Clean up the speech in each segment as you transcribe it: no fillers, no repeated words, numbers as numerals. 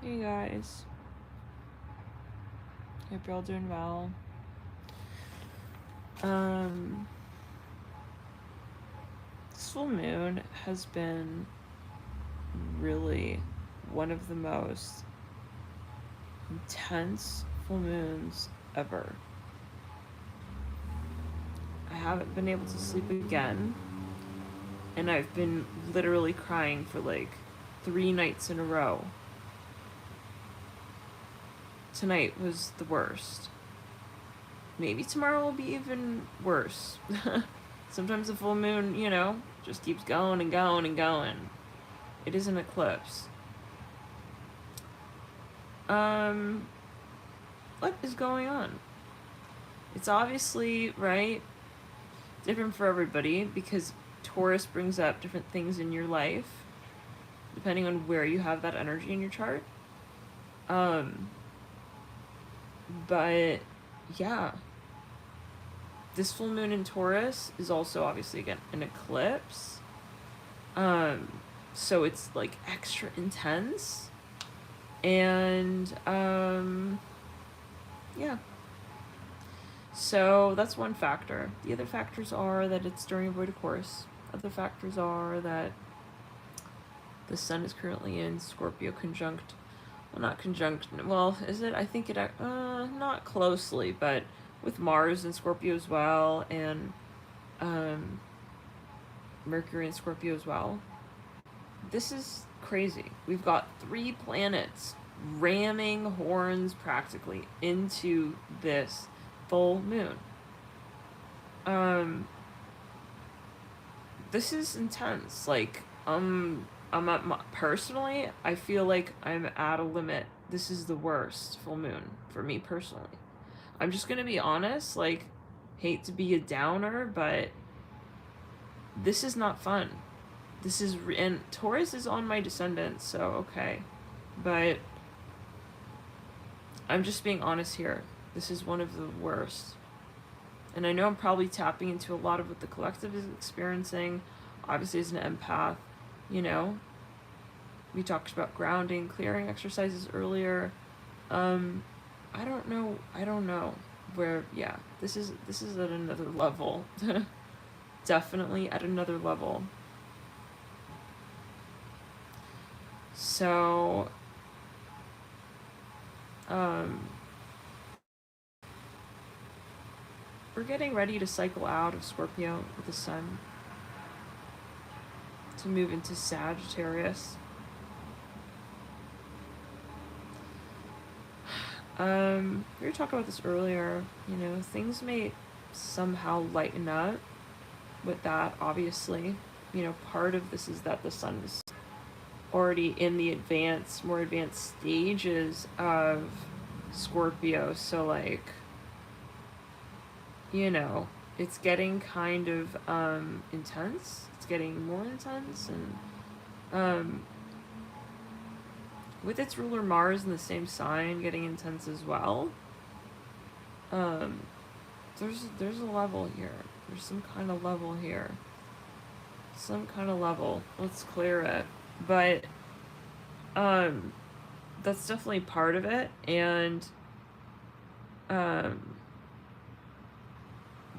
Hey guys, hope you're all doing well. This full moon has been really one of the most intense full moons ever. I haven't been able to sleep again, and I've been literally crying for like 3 nights in a row. Tonight was the worst. Maybe tomorrow will be even worse. Sometimes the full moon, just keeps going and going and going. It is an eclipse. What is going on? It's obviously, right, different for everybody because Taurus brings up different things in your life depending on where you have that energy in your chart. But yeah, this full moon in Taurus is also obviously, again, an eclipse. So it's like extra intense. And yeah. So that's one factor. The other factors are that it's during a void of course. Other factors are that the sun is currently in Scorpio conjunct. Well, not conjunct. Well, is it? I think it. Not closely, but with Mars and Scorpio as well, and Mercury and Scorpio as well. This is crazy. We've got 3 planets ramming horns practically into this full moon. This is intense. Like, I'm at personally, I feel like I'm at a limit. This is the worst full moon for me personally. I'm just gonna be honest, like, hate to be a downer, but this is not fun. This is, and Taurus is on my descendant, so okay. But I'm just being honest here. This is one of the worst. And I know I'm probably tapping into a lot of what the collective is experiencing. Obviously, as an empath, we talked about grounding, clearing exercises earlier. I don't know where. Yeah, this is at another level. Definitely at another level. So, we're getting ready to cycle out of Scorpio with the sun to move into Sagittarius. We were talking about this earlier. Things may somehow lighten up with that, obviously. Part of this is that the sun is already in the more advanced stages of Scorpio, so like, it's getting kind of intense. It's getting more intense, and with its ruler Mars in the same sign getting intense as well. There's a level here. There's some kind of level here. Some kind of level. Let's clear it. But that's definitely part of it. And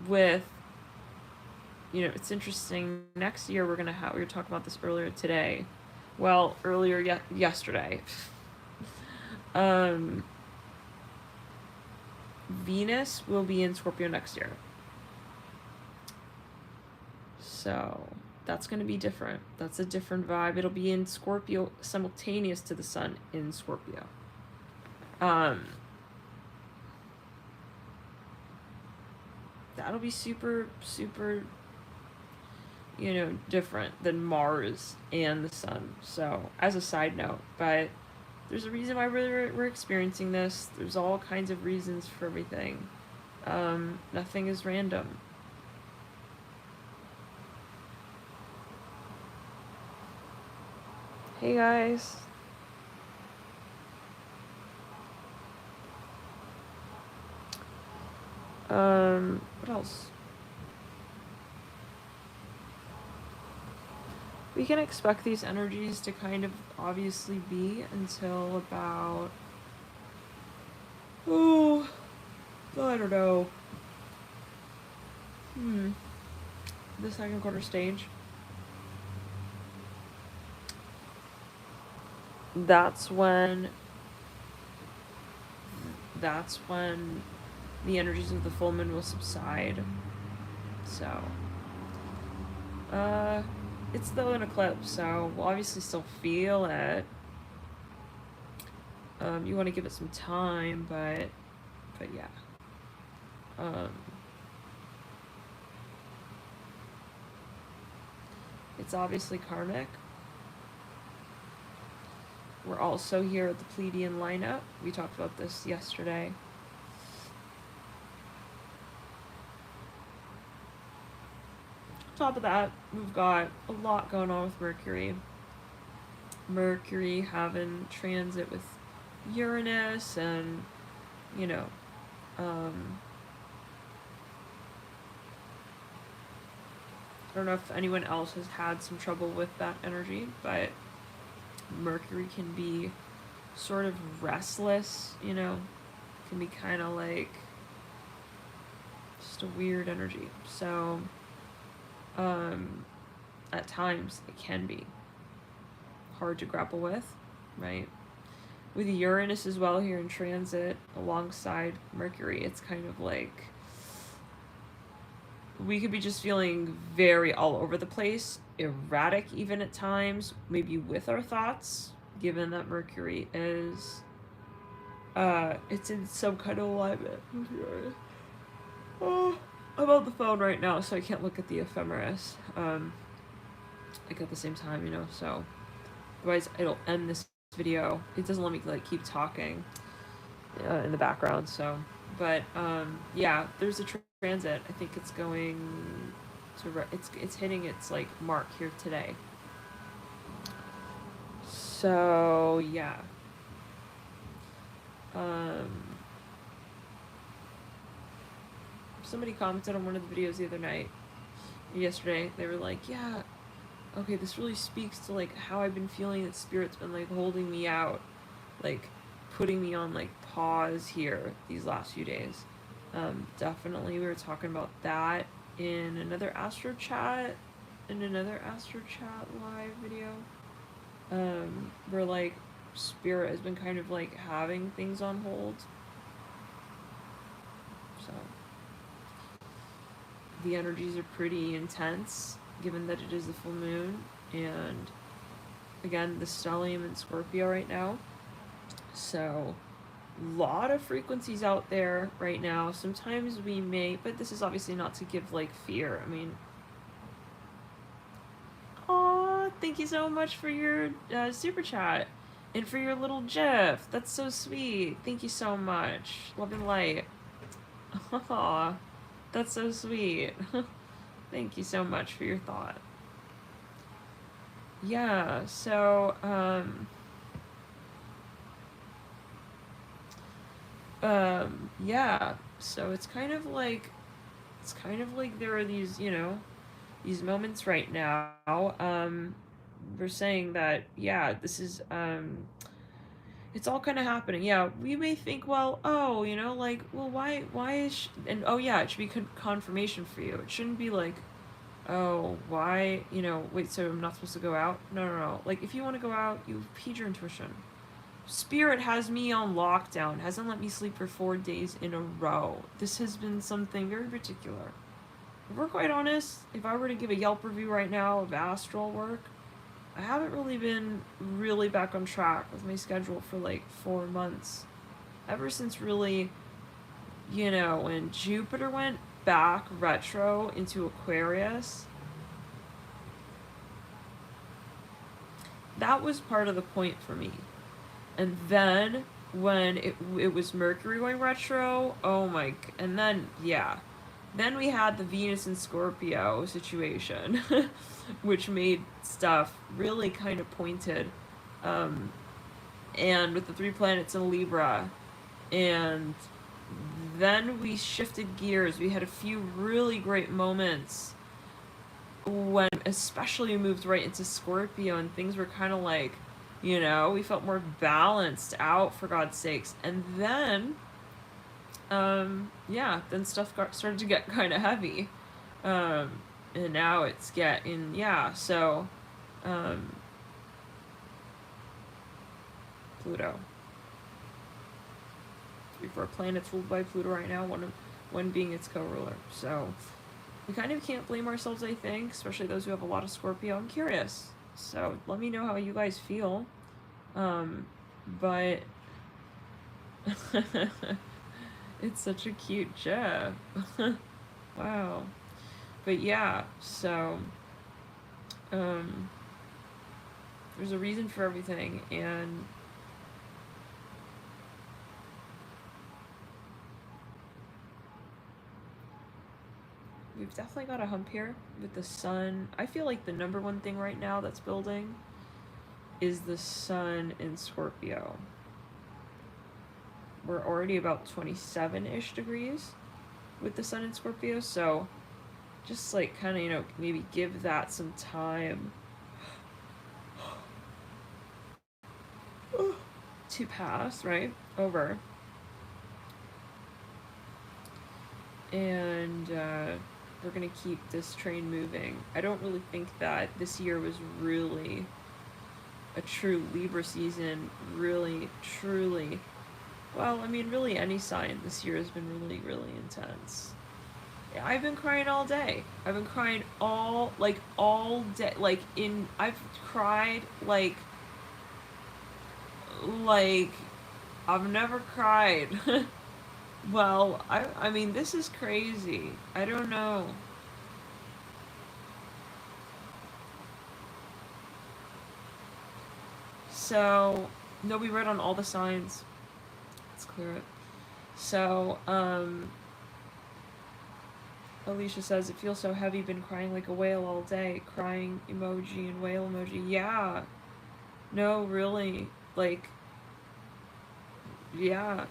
with, it's interesting. Next year we were talking about this earlier today. Well, earlier yesterday. Venus will be in Scorpio next year. So that's going to be different. That's a different vibe. It'll be in Scorpio simultaneous to the sun in Scorpio. That'll be super, super, different than Mars and the sun. So, as a side note, but there's a reason why we're experiencing this. There's all kinds of reasons for everything. Nothing is random. Hey guys. What else? we can expect these energies to kind of obviously be until about, oh, I don't know, the second quarter stage. That's when the energies of the full moon will subside. So, it's still an eclipse, so we'll obviously still feel it. You want to give it some time, but yeah. It's obviously karmic. We're also here at the Pleiadian lineup. We talked about this yesterday. On top of that, we've got a lot going on with Mercury. Mercury having transit with Uranus, and, you know, I don't know if anyone else has had some trouble with that energy, but Mercury can be sort of restless, you know, can be kind of like just a weird energy. So, at times it can be hard to grapple with, right? With Uranus as well here in transit alongside Mercury, it's kind of like we could be just feeling very all over the place, erratic even at times, maybe with our thoughts, given that Mercury is it's in some kind of alignment with Uranus. Oh, I'm on the phone right now, so I can't look at the ephemeris like at the same time, you know, so otherwise it'll end this video. It doesn't let me like keep talking in the background, so, but yeah, there's a transit. I think it's going to it's hitting its like mark here today. So yeah. Somebody commented on one of the videos the other night, yesterday. They were like, yeah, okay, this really speaks to like how I've been feeling that Spirit's been like holding me out, like putting me on like pause here these last few days. Definitely we were talking about that in another Astro Chat live video, where like Spirit has been kind of like having things on hold. So the energies are pretty intense given that it is the full moon, and again the stellium in Scorpio right now, so a lot of frequencies out there right now. Sometimes we may, but this is obviously not to give like fear. I mean, aw, thank you so much for your super chat and for your little gif. That's so sweet. Thank you so much. Love and light. Aw, that's so sweet. Thank you so much for your thought. Yeah, so yeah, so it's kind of like there are these, you know, these moments right now. We're saying that, yeah, this is it's all kind of happening. Yeah, we may think, well, oh, you know, like, well, why is and oh yeah, it should be confirmation for you. It shouldn't be like, oh, why, you know, wait, so I'm not supposed to go out? No. Like, if you want to go out, you feed your intuition. Spirit has me on lockdown, hasn't let me sleep for 4 days in a row. This has been something very particular. If we're quite honest, if I were to give a Yelp review right now of astral work, I haven't really been really back on track with my schedule for like 4 months. Ever since really, you know, when Jupiter went back retro into Aquarius, that was part of the point for me. And then when it was Mercury going retro, oh my, and then yeah, then we had the Venus and Scorpio situation, which made stuff really kind of pointed, and with the 3 planets in Libra, and then we shifted gears. We had a few really great moments when especially we moved right into Scorpio and things were kind of like, you know, we felt more balanced out, for God's sakes. And then yeah, then stuff started to get kind of heavy. And now it's getting, yeah, so Pluto. 3-4 planets ruled by Pluto right now, one being its co-ruler. So we kind of can't blame ourselves, I think, especially those who have a lot of Scorpio. I'm curious, so let me know how you guys feel. But it's such a cute GIF. Wow. But yeah, so there's a reason for everything, and we've definitely got a hump here with the sun. I feel like the number one thing right now that's building is the sun in Scorpio. We're already about 27-ish degrees with the sun in Scorpio, so just like kind of, you know, maybe give that some time to pass, right, over. And we're gonna keep this train moving. I don't really think that this year was really a true Libra season, really, truly. Well, I mean, really any sign this year has been really, really intense. I've been crying all day. I've been crying all day. I've cried like I've never cried. Well, I mean, this is crazy. I don't know. So, no, we read on all the signs. Let's clear it. So, Alicia says, it feels so heavy, been crying like a whale all day. Crying emoji and whale emoji. Yeah. No, really. Like, yeah.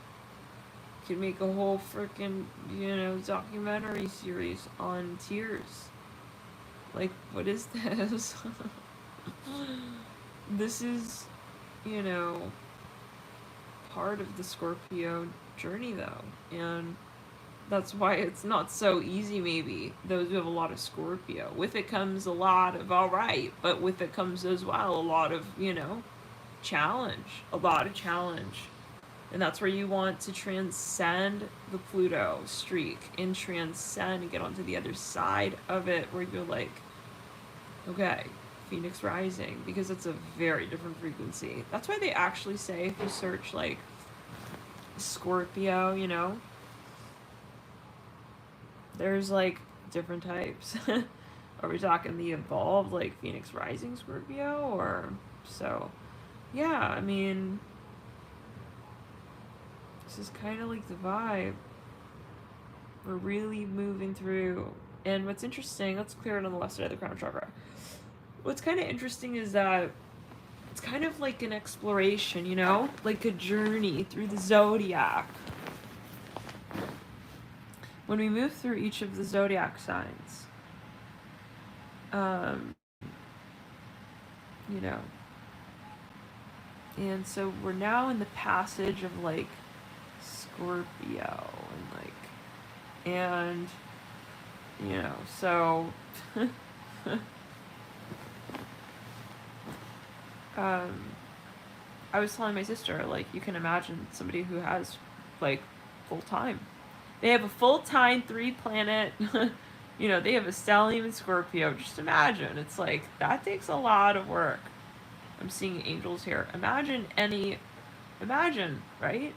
Could make a whole freaking, you know, documentary series on tears. Like, what is this? This is, you know, part of the Scorpio journey, though. And that's why it's not so easy, maybe, those who have a lot of Scorpio. With it comes a lot of alright, but with it comes as well a lot of, you know, challenge. A lot of challenge. And that's where you want to transcend the Pluto streak and transcend and get onto the other side of it where you're like, okay, Phoenix rising, because it's a very different frequency. That's why they actually say, if you search like Scorpio, you know, there's like different types. Are we talking the evolved, like Phoenix rising Scorpio, or so? Yeah, I mean, this is kind of like the vibe. We're really moving through. And what's interesting, let's clear it on the left side of the crown chakra. What's kind of interesting is that it's kind of like an exploration, you know? Like a journey through the zodiac. When we move through each of the zodiac signs, you know, and so we're now in the passage of like Scorpio and you know, so I was telling my sister, like, you can imagine somebody who has like full time. They have a full-time 3-planet, you know, they have a stellium in Scorpio. Just imagine. It's like, that takes a lot of work. I'm seeing angels here. Imagine, right?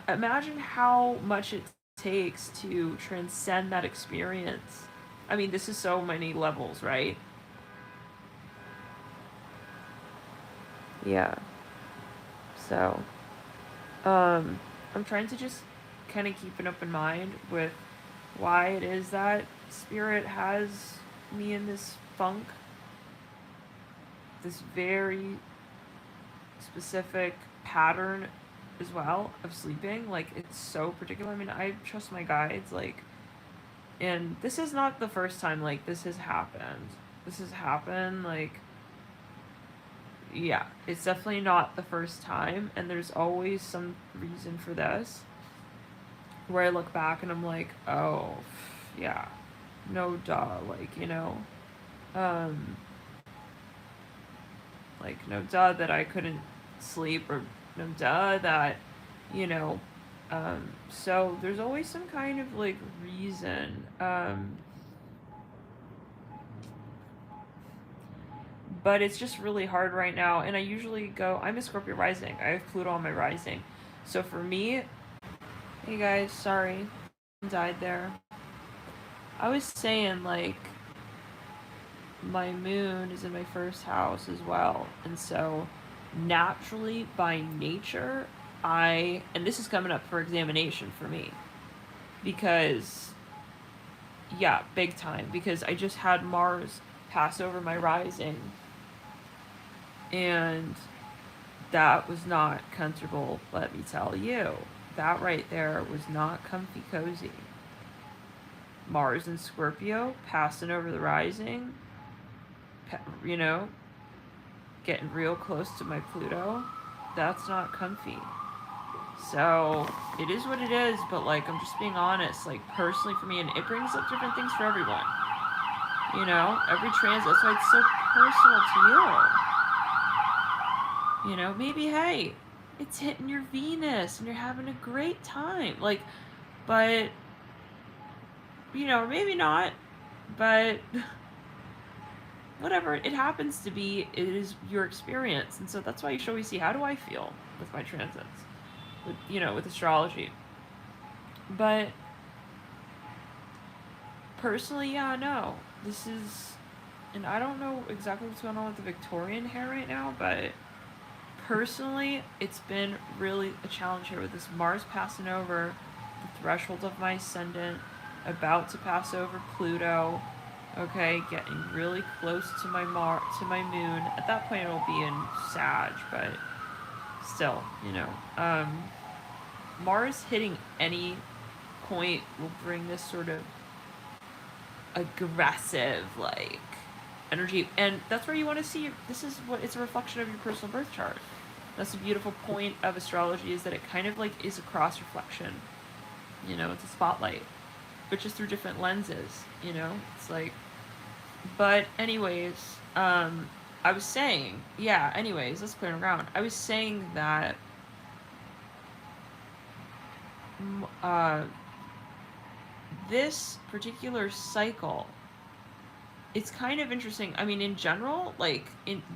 Imagine how much it takes to transcend that experience. I mean, this is so many levels, right? Yeah. So, I'm trying to just kind of keep an open mind with why it is that Spirit has me in this funk, this very specific pattern as well of sleeping. Like, it's so particular. I mean, I trust my guides, like, And this is not the first time, like, this has happened. This has happened, like, yeah, it's definitely not the first time, and there's always some reason for this, where I look back and I'm like, oh, yeah, no duh, like, you know, um, like, no duh that I couldn't sleep, or no duh that, you know, so there's always some kind of, like, reason, but it's just really hard right now, and I usually go, I'm a Scorpio rising, I have Pluto on my rising, so for me, hey guys, sorry, died there, I was saying, like, my moon is in my first house as well, and so naturally, by nature, and this is coming up for examination for me, because, yeah, big time, because I just had Mars pass over my rising, and that was not comfortable, let me tell you. That right there was not comfy cozy. Mars and Scorpio passing over the rising, you know, getting real close to my Pluto. That's not comfy. So it is what it is, but like, I'm just being honest, like, personally for me, and it brings up different things for everyone. You know, every transit, that's why it's so personal to you. You know, maybe, hey, it's hitting your Venus and you're having a great time. Like, but, you know, maybe not, but whatever it happens to be, it is your experience. And so that's why you should always see, how do I feel with my transits? With, you know, with astrology. But personally, yeah, no. This is, and I don't know exactly what's going on with the Victorian hair right now, but personally, it's been really a challenge here with this Mars passing over the threshold of my ascendant, about to pass over Pluto, okay, getting really close to my moon. At that point, it'll be in Sag, but still, you know, Mars hitting any point will bring this sort of aggressive, like, energy, and that's where you want to see, this is what, it's a reflection of your personal birth chart. That's the beautiful point of astrology, is that it kind of like is a cross reflection, you know, it's a spotlight, but just through different lenses, you know, it's like, but anyways, I was saying, yeah, anyways, let's clear the ground. I was saying that this particular cycle, it's kind of interesting. I mean, in general, like,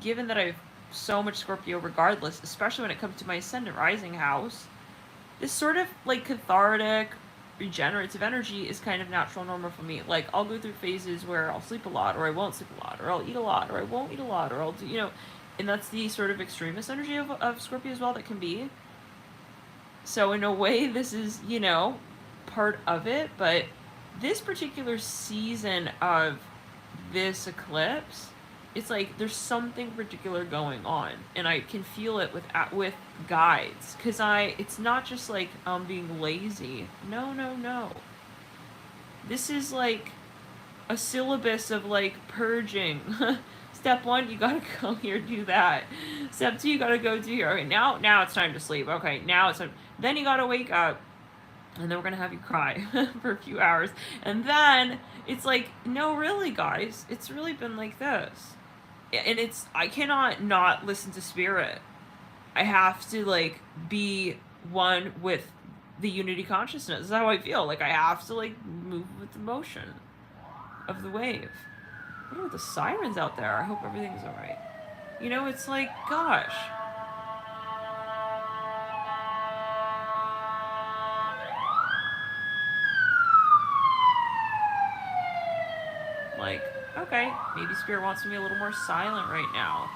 given that I've so much Scorpio regardless, especially when it comes to my ascendant rising house, this sort of, like, cathartic, regenerative energy is kind of natural and normal for me. Like, I'll go through phases where I'll sleep a lot, or I won't sleep a lot, or I'll eat a lot, or I won't eat a lot, or I'll do, you know, and that's the sort of extremist energy of Scorpio as well that can be. So in a way, this is, you know, part of it, but this particular season of this eclipse, it's like there's something particular going on, and I can feel it with guides, because it's not just like I'm being lazy. No. This is like a syllabus of, like, purging. Step 1, you gotta go here, do that. Step 2, you gotta go do here. Okay, now it's time to sleep. Okay, now it's time. Then you gotta wake up, and then we're gonna have you cry for a few hours. And then it's like, no, really, guys, it's really been like this. And I cannot not listen to spirit. I have to, like, be one with the unity consciousness. That's how I feel. Like, I have to, like, move with the motion of the wave. What are the sirens out there? I hope everything's alright. You know, it's like, gosh. Like, okay, maybe spirit wants me a little more silent right now.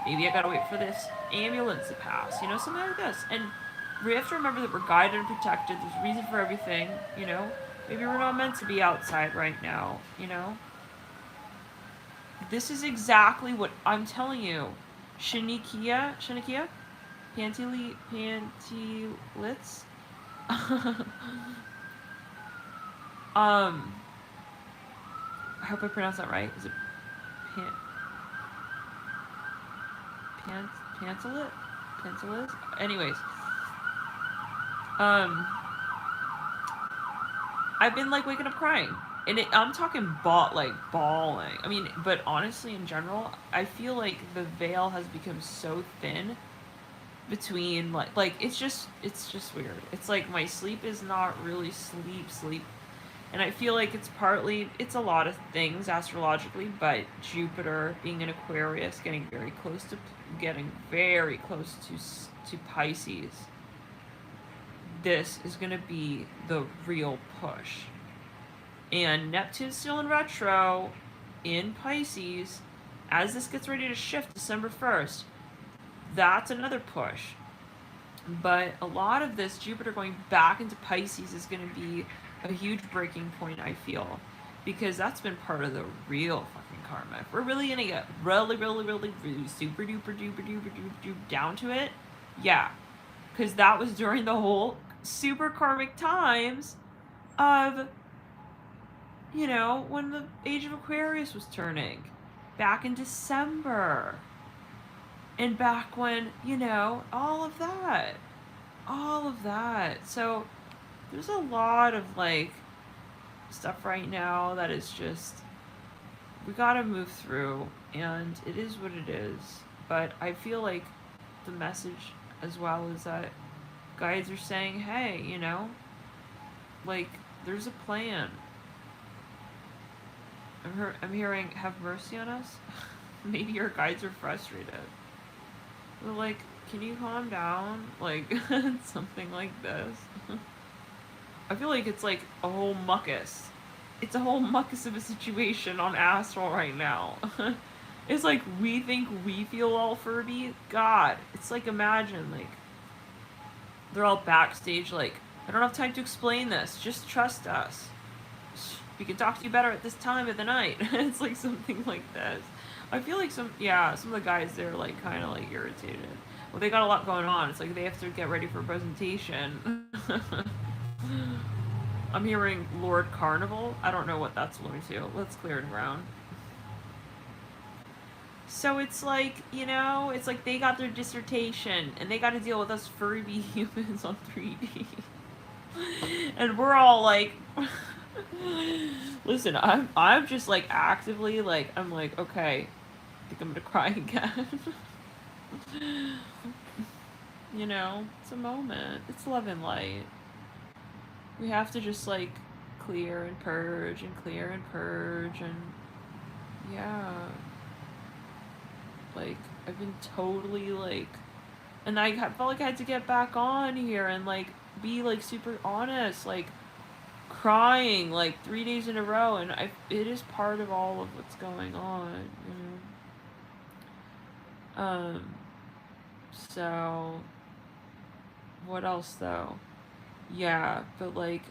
Maybe I gotta wait for this ambulance to pass, you know, something like this. And we have to remember that we're guided and protected. There's a reason for everything, you know. Maybe we're not meant to be outside right now, you know. This is exactly what I'm telling you. Shanikia? Pantylitz? I hope I pronounced that right. Is it Pantalit? Pantalis? Anyways. I've been like waking up crying. And I'm talking bawling. I mean, but honestly, in general, I feel like the veil has become so thin between like it's just weird. It's like my sleep is not really sleep. And I feel like it's a lot of things astrologically, but Jupiter being in Aquarius, getting very close to Pisces. This is going to be the real push. And Neptune's still in retro in Pisces. As this gets ready to shift December 1st, that's another push. But a lot of this Jupiter going back into Pisces is going to be a huge breaking point, I feel. Because that's been part of the real fucking karma. If we're really going to get really super duper down to it, yeah. Because that was during the whole super karmic times of, you know, when the age of Aquarius was turning. Back in December. And back when, you know, all of that. So there's a lot of like stuff right now that is just, we gotta move through, and it is what it is. But I feel like the message as well is that guides are saying, hey, you know, like there's a plan. I'm hearing, have mercy on us. Maybe your guides are frustrated. They're like, can you calm down? Like, something like this. I feel like it's like a whole muckus. It's a whole muckus of a situation on Astral right now. It's like, we think we feel all Furby. God, it's like, imagine, like, they're all backstage like, I don't have time to explain this. Just trust us. We can talk to you better at this time of the night. It's like something like this. I feel like some of the guys, they're like kind of like irritated. Well, they got a lot going on. It's like they have to get ready for a presentation. I'm hearing Lord Carnival. I don't know what that's going to. Let's clear it around. So it's like, you know, it's like they got their dissertation and they got to deal with us furry humans on 3D. And we're all like, listen, I'm just like actively like, I'm like, okay, I think I'm gonna cry again. You know, it's a moment. It's love and light. We have to just like clear and purge and yeah. Like, I've been totally like, and I felt like I had to get back on here and like be like super honest, like crying like 3 days in a row, and it is part of all of what's going on, you know. So what else though? Yeah, but like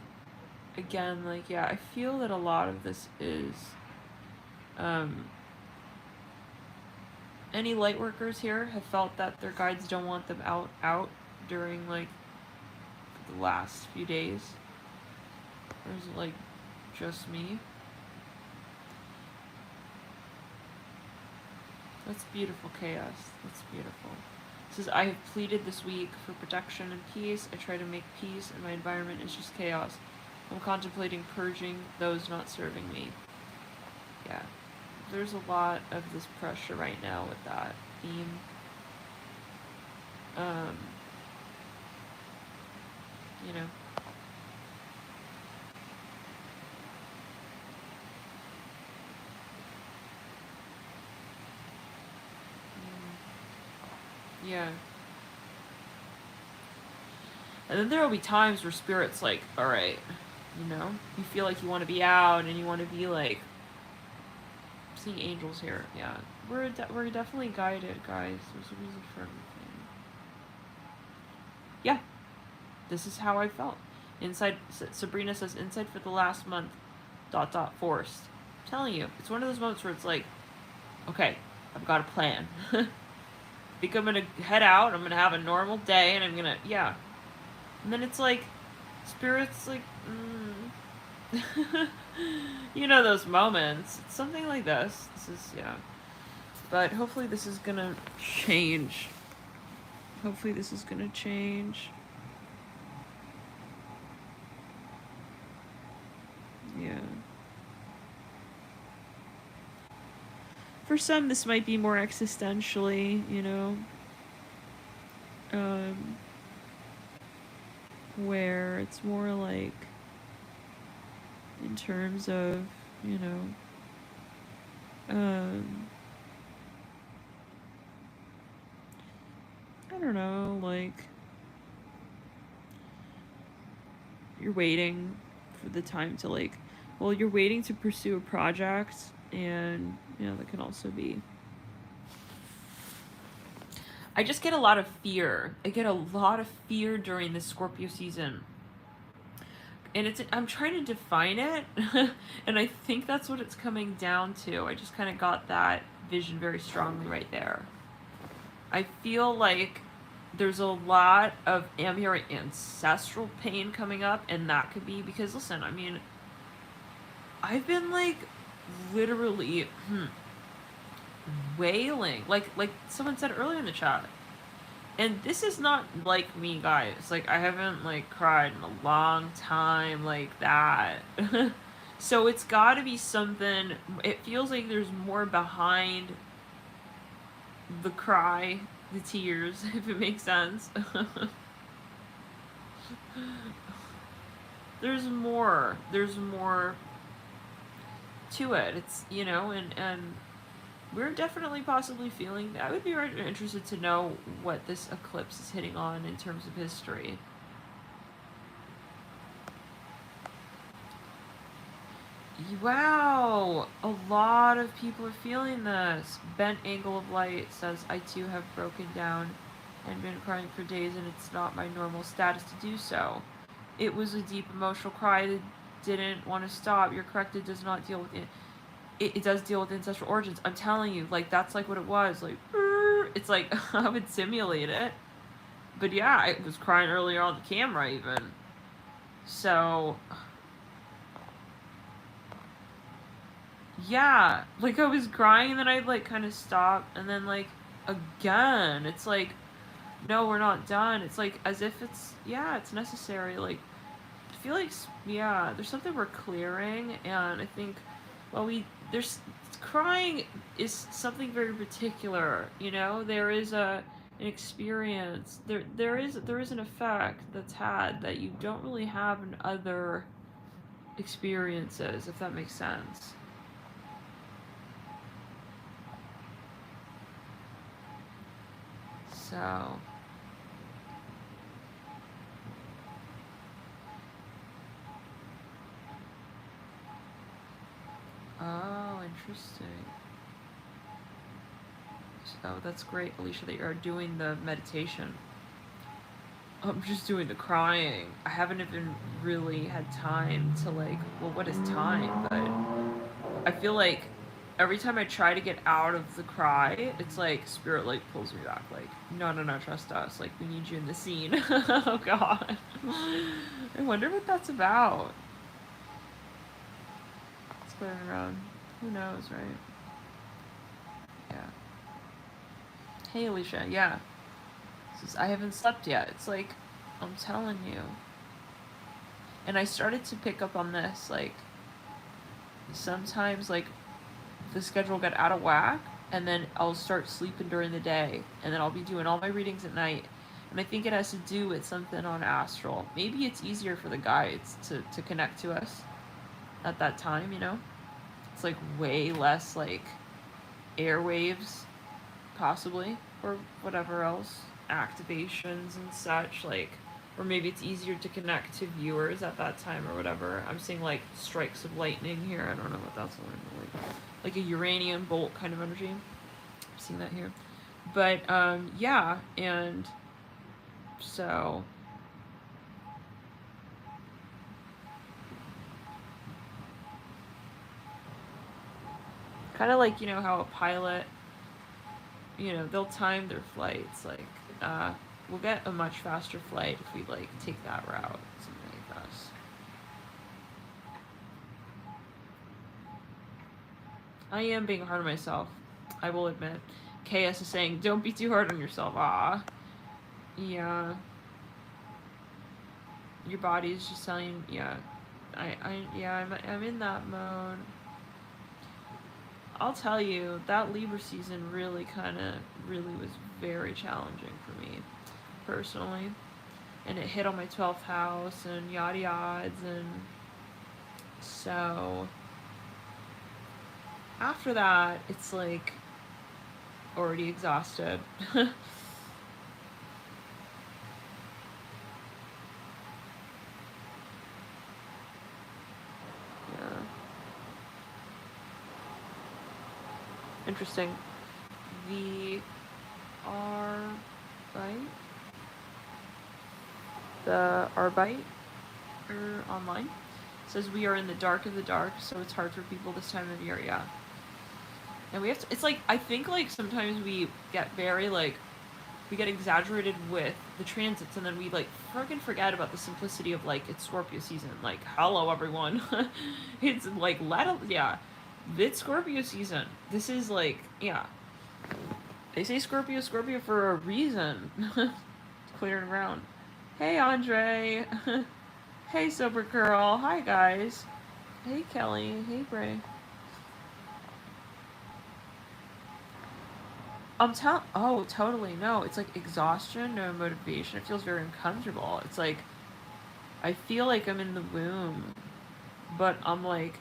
again, like, yeah, I feel that a lot of this is any light workers here have felt that their guides don't want them out during like the last few days. Or is it like just me? That's beautiful chaos. That's beautiful. It says, I have pleaded this week for protection and peace. I try to make peace and my environment is just chaos. I'm contemplating purging those not serving me. Yeah. There's a lot of this pressure right now with that theme. You know. Yeah. And then there will be times where Spirit's like, alright, you know, you feel like you want to be out and you want to be like, seeing angels here. Yeah. We're definitely guided, guys. There's a reason for everything. Yeah. This is how I felt. Inside, Sabrina says, inside for the last month, ... forced. I'm telling you, it's one of those moments where it's like, okay, I've got a plan. I think I'm gonna head out, I'm gonna have a normal day, and I'm gonna, yeah. And then it's like, Spirit's like, You know those moments. It's something like this. This is, yeah. But hopefully this is gonna change. Hopefully this is gonna change. Yeah. For some, this might be more existentially, you know, where it's more like in terms of, you know, I don't know, like you're waiting for the time to like, well, you're waiting to pursue a project, and you know that can also be. I just get a lot of fear. I get a lot of fear during the Scorpio season. And I'm trying to define it, and I think that's what it's coming down to. I just kind of got that vision very strongly right there. I feel like there's a lot of ancestral pain coming up, and that could be because, listen, I mean, I've been like literally wailing, like someone said earlier in the chat. And this is not like me, guys. Like, I haven't, like, cried in a long time like that. So it's gotta be something... It feels like there's more behind the cry, the tears, if it makes sense. There's more. There's more to it. It's, you know, and we're definitely possibly feeling... I would be interested to know what this eclipse is hitting on in terms of history. Wow! A lot of people are feeling this. Bent Angle of Light says, I too have broken down and been crying for days, and it's not my normal status to do so. It was a deep emotional cry that didn't want to stop. You're correct, it does not deal with it. It does deal with ancestral origins. I'm telling you, like, that's like what it was. Like, it's like, I would simulate it. But yeah, I was crying earlier on the camera even. So, yeah, like I was crying and then I'd like kind of stop and then like again, it's like, no, we're not done. It's like as if it's, yeah, it's necessary. Like, I feel like, yeah, there's something we're clearing, and I think, well, there's crying is something very particular, you know. There is an experience, there is an effect that's had that you don't really have in other experiences, if that makes sense. So oh, interesting. Oh, that's great, Alicia, that you're doing the meditation. I'm just doing the crying. I haven't even really had time to like, well, what is time? But I feel like every time I try to get out of the cry, it's like spirit like pulls me back. Like, no, trust us. Like, we need you in the scene. Oh God. I wonder what that's about. It's going around. Who knows, right? Yeah. Hey, Alicia. Yeah. I haven't slept yet. It's like, I'm telling you. And I started to pick up on this, like, sometimes, like, the schedule got out of whack, and then I'll start sleeping during the day, and then I'll be doing all my readings at night. And I think it has to do with something on Astral. Maybe it's easier for the guides to connect to us at that time, you know? It's, like, way less, like, airwaves, possibly, or whatever else. Activations and such, like, or maybe it's easier to connect to viewers at that time or whatever. I'm seeing like strikes of lightning here. I don't know what that's like a uranium bolt kind of energy. I'm seeing that here, but yeah, and so kind of like, you know, how a pilot, you know, they'll time their flights, like we'll get a much faster flight if we like take that route, something like this. I am being hard on myself, I will admit. KS is saying, don't be too hard on yourself. Ah. Yeah. Your body is just telling, yeah. I'm in that mode. I'll tell you, that Libra season really was very challenging for me, personally. And it hit on my 12th house and yada yads, and so after that, it's like already exhausted. Yeah. Interesting. The Arbite online says we are in the dark of the dark, so it's hard for people this time of year. Yeah. And we have to, it's like, I think like sometimes we get very like, we get exaggerated with the transits, and then we like freaking forget about the simplicity of like, it's Scorpio season. Like, hello everyone. It's like, it's Scorpio season. This is like, yeah. They say Scorpio for a reason. Clearing ground. Hey Andre. Hey Sober Girl. Hi guys. Hey Kelly. Hey Bray. Oh, totally. No, it's like exhaustion, no motivation. It feels very uncomfortable. It's like, I feel like I'm in the womb, but I'm like,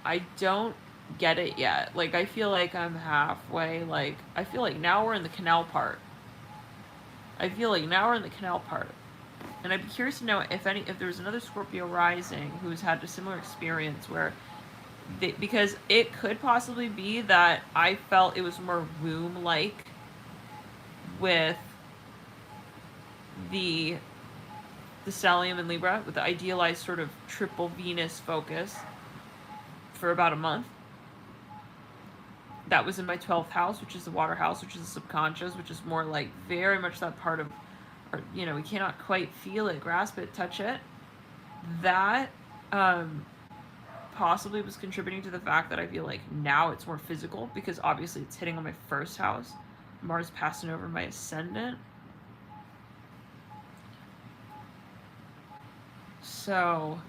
I don't get it yet. Like, I feel like I'm halfway. Like, I feel like now we're in the canal part. And I'd be curious to know if there's another Scorpio rising who's had a similar experience where because it could possibly be that I felt it was more womb-like with the stellium in Libra, with the idealized sort of triple Venus focus for about a month. That was in my 12th house, which is the water house, which is the subconscious, which is more like very much that part of, or, you know, we cannot quite feel it, grasp it, touch it. That possibly was contributing to the fact that I feel like now it's more physical, because obviously it's hitting on my first house. Mars passing over my ascendant. So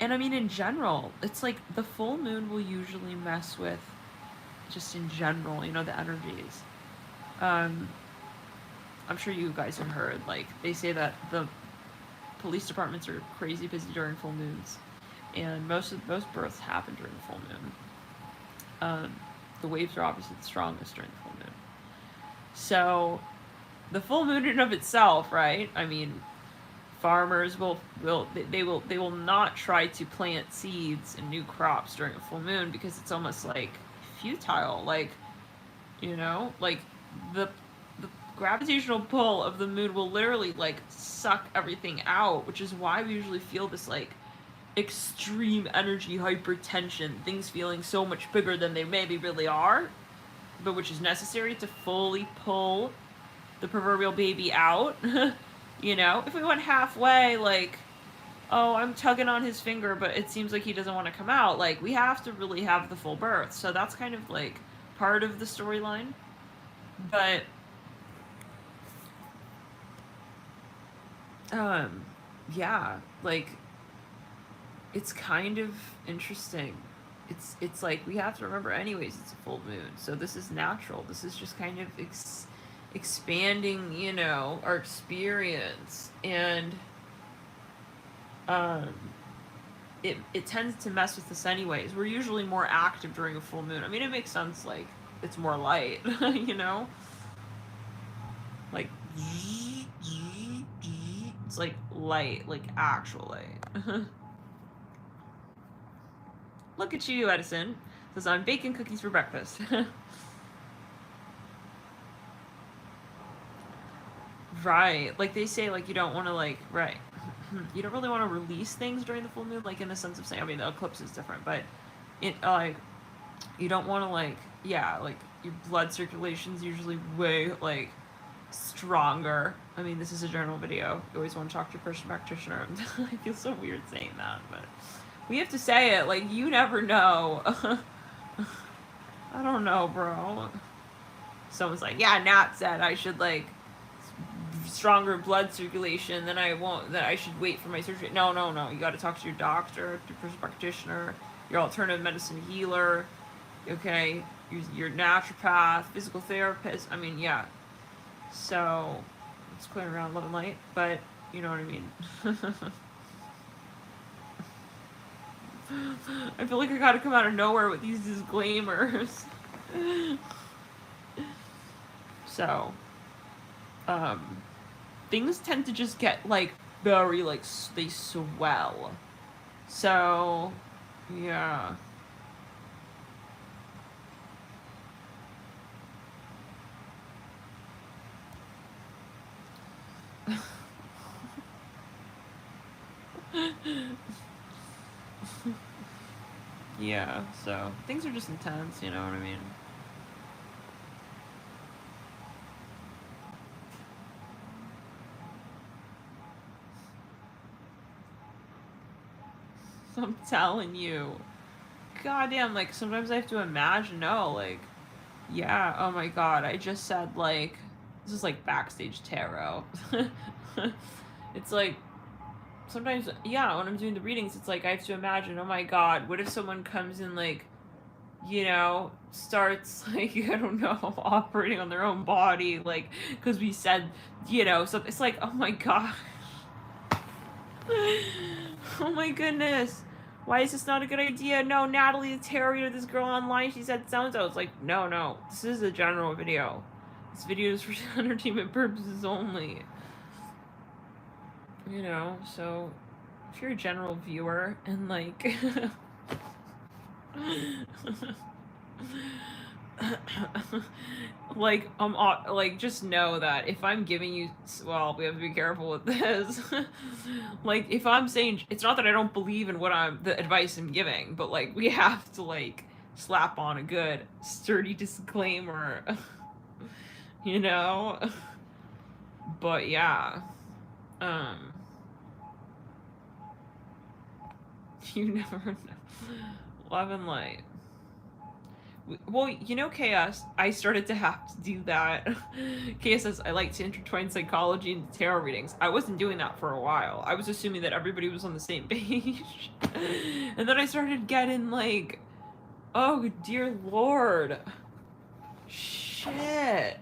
and I mean, in general, it's like the full moon will usually mess with, just in general, you know, the energies. I'm sure you guys have heard, like, they say that the police departments are crazy busy during full moons, and most births happen during the full moon. The waves are obviously the strongest during the full moon. So, the full moon in and of itself, right? I mean, farmers will not try to plant seeds and new crops during a full moon, because it's almost like futile. Like, you know, like the gravitational pull of the moon will literally like suck everything out, which is why we usually feel this like extreme energy hypertension, things feeling so much bigger than they maybe really are, but which is necessary to fully pull the proverbial baby out. You know, if we went halfway, like, oh, I'm tugging on his finger, but it seems like he doesn't want to come out, like, we have to really have the full birth. So that's kind of like part of the storyline. But yeah, like, it's kind of interesting. It's like, we have to remember anyways, it's a full moon, so this is natural. This is just kind of expanding, you know, our experience. And it tends to mess with us anyways. We're usually more active during a full moon. I mean, it makes sense, like, it's more light. You know, like, it's like light, like actual light. Look at you, Edison. Says, I'm baking cookies for breakfast. Right. Like, they say, like, you don't want to, like, right. You don't really want to release things during the full moon, like, in the sense of saying, I mean, the eclipse is different, but it, like, you don't want to, like, yeah, like, your blood circulation's usually way, like, stronger. I mean, this is a general video. You always want to talk to your person practitioner. I feel so weird saying that, but we have to say it. Like, you never know. I don't know, bro. Someone's like, yeah, Nat said I should, like, stronger blood circulation, then I should wait for my surgery. No. You gotta talk to your doctor, your person practitioner, your alternative medicine healer, okay? Your naturopath, physical therapist. I mean, yeah. So, it's clearing around love and light, but you know what I mean. I feel like I gotta come out of nowhere with these disclaimers. So, things tend to just get, like, very, like, they swell. So, yeah. Yeah, so things are just intense, you know what I mean? I'm telling you. Goddamn, like, sometimes I have to imagine, like, yeah, oh my god, I just said, like, this is like backstage tarot. It's like, sometimes, yeah, when I'm doing the readings, it's like I have to imagine, oh my god, what if someone comes in, like, you know, starts, like, I don't know, operating on their own body, like, because we said, you know, so it's like, oh my god. Oh my goodness. Why is this not a good idea? No, Natalie, the tarot reader, this girl online, she said so-and-so. It's like, no, this is a general video. This video is for entertainment purposes only. You know, so if you're a general viewer and, like, like, just know that if I'm giving you, well, we have to be careful with this. Like, if I'm saying, it's not that I don't believe in the advice I'm giving, but, like, we have to, like, slap on a good, sturdy disclaimer. You know? But, yeah. You never know. Love and light. Well, you know, Chaos, I started to have to do that. Chaos says, I like to intertwine psychology and tarot readings. I wasn't doing that for a while. I was assuming that everybody was on the same page. And then I started getting, like, oh, dear lord. Shit.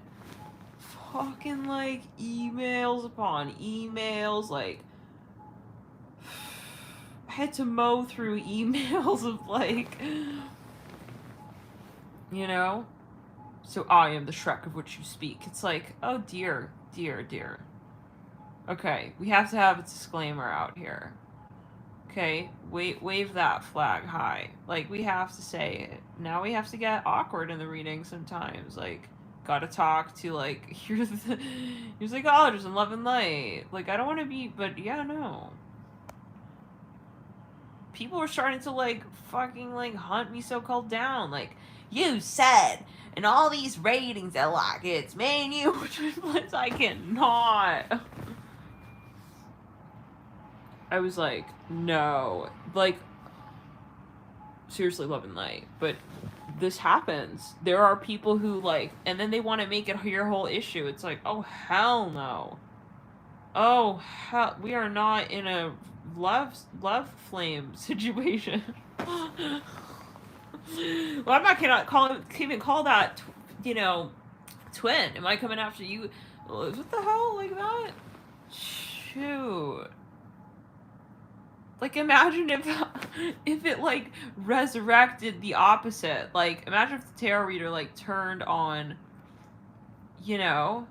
Fucking, like, emails upon emails, like, I had to mow through emails of, like, you know? So I am the Shrek of which you speak. It's like, oh dear. Okay, we have to have a disclaimer out here. Okay, wave that flag high. Like, we have to say it. Now we have to get awkward in the reading sometimes. Like, gotta talk to, like, here's psychologist and love and light. Like, I don't want to be, but yeah, no. People were starting to, like, fucking, like, hunt me so-called down. Like, you said, and all these ratings are like, it's me and you triplets. I cannot. I was like, no. Like, seriously, love and light. But this happens. There are people who, like, and then they want to make it your whole issue. It's like, oh, hell no. Oh, hell, we are not in a love flame situation. Well, I'm not gonna even call that, you know, twin. Am I coming after you? What the hell, like that? Shoot. Like, imagine if it, like, resurrected the opposite. Like, imagine if the tarot reader, like, turned on, you know,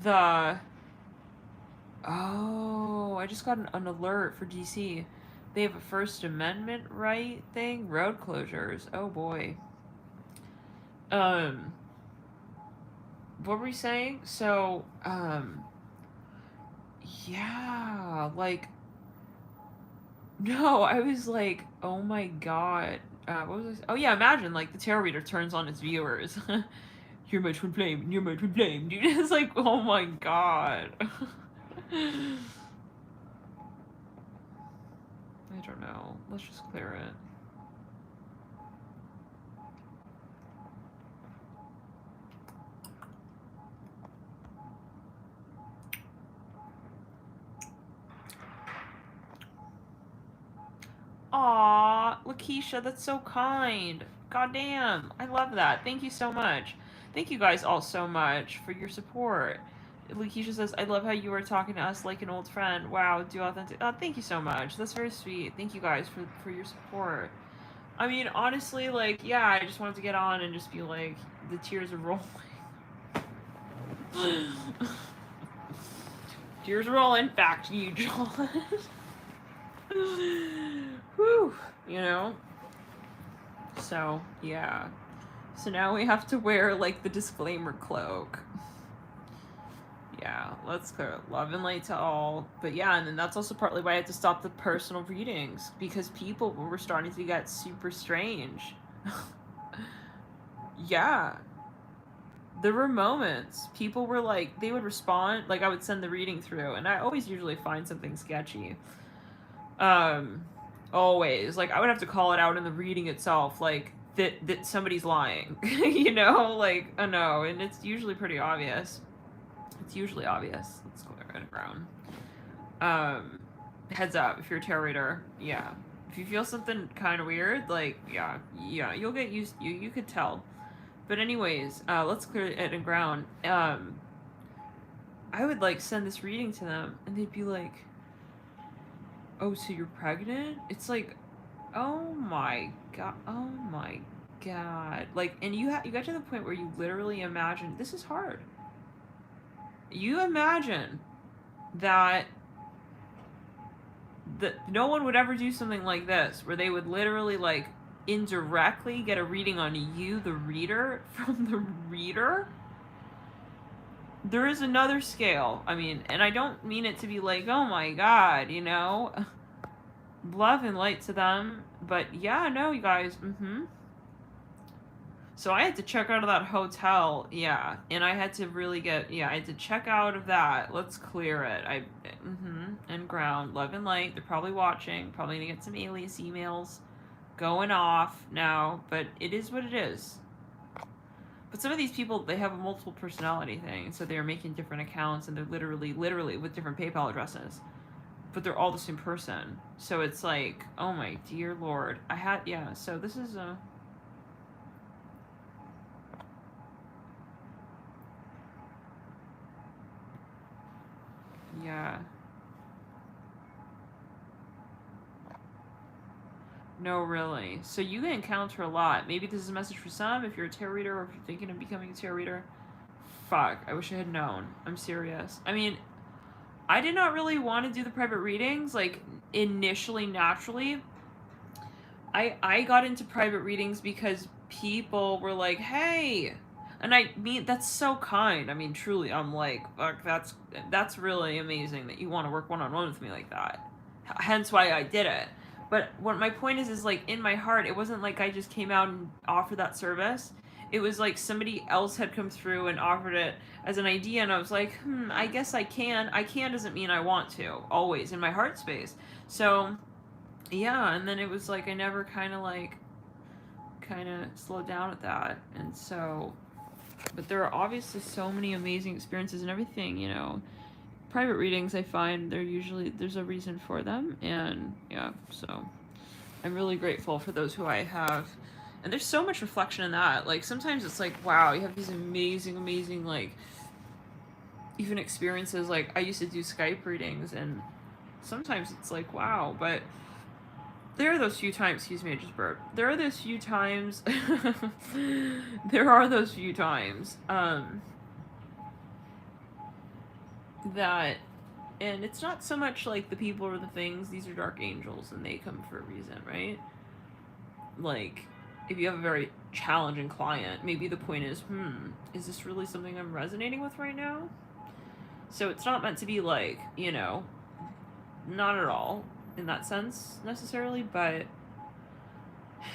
the... Oh, I just got an alert for DC. They have a First Amendment right thing? Road closures. Oh, boy. What were we saying? So, yeah, like... No, I was like, oh my god. What was I? Oh yeah, imagine, like, the tarot reader turns on its viewers. You're my twin flame, you're my twin flame, dude. It's like, oh my god. I don't know. Let's just clear it. Aw, Lakeisha, that's so kind. God damn, I love that. Thank you so much. Thank you guys all so much for your support. Lakeisha says, I love how you were talking to us like an old friend. Wow, do authentic. Oh, thank you so much. That's very sweet. Thank you guys for your support. I mean, honestly, like, yeah, I just wanted to get on and just be like, the tears are rolling. Tears are rolling. Back to you, John. Whew, you know? So, yeah. So now we have to wear, like, the disclaimer cloak. Yeah, let's clear love and light to all. But yeah, and then that's also partly why I had to stop the personal readings, because people were starting to get super strange. Yeah. There were moments, people were like, they would respond, like I would send the reading through, and I always usually find something sketchy. Always. Like, I would have to call it out in the reading itself, like, that somebody's lying. You know? Like, I know, and it's usually pretty obvious. It's usually obvious. Let's clear it around. Heads up, if you're a tarot reader, yeah. If you feel something kind of weird, like, yeah, you'll get used, you could tell. But anyways, let's clear it and ground. I would, like, send this reading to them, and they'd be like, oh, so you're pregnant? It's like, oh my god, like, and you got to the point where you literally imagine, this is hard. You imagine that no one would ever do something like this, where they would literally, like, indirectly get a reading on you, the reader, from the reader. There is another scale. I mean, and I don't mean it to be like, oh my god, you know? Love and light to them. But yeah, no, you guys, So I had to check out of that hotel, yeah, and I had to really I had to check out of that. Let's clear it. And ground, love and light. They're probably watching, probably gonna get some alias emails going off now, but it is what it is. But some of these people, they have a multiple personality thing, so they're making different accounts, and they're literally with different PayPal addresses. But they're all the same person. So it's like, oh my dear lord. So this is a... Yeah. No, really. So you can encounter a lot. Maybe this is a message for some, if you're a tarot reader, or if you're thinking of becoming a tarot reader. Fuck, I wish I had known. I'm serious. I mean, I did not really want to do the private readings, like, initially, naturally. I got into private readings because people were like, hey... And I mean, that's so kind. I mean, truly, I'm like, fuck, that's really amazing that you want to work one-on-one with me like that. Hence why I did it. But what my point is like, in my heart, it wasn't like I just came out and offered that service. It was like somebody else had come through and offered it as an idea, and I was like, I guess I can. I can doesn't mean I want to, always, in my heart space. So, yeah, and then it was like I never kind of slowed down at that. And so... But there are obviously so many amazing experiences and everything, you know. Private readings, I find, there's a reason for them, and yeah, so I'm really grateful for those who I have. And there's so much reflection in that. Like, sometimes it's like, wow, you have these amazing, like, even experiences. Like, I used to do Skype readings, and sometimes it's like, wow, but there are those few times, excuse me, I just burped. There are those few times, that, and it's not so much like the people or the things, these are dark angels, and they come for a reason, right? Like, if you have a very challenging client, maybe the point is, is this really something I'm resonating with right now? So it's not meant to be like, you know, not at all in that sense necessarily, but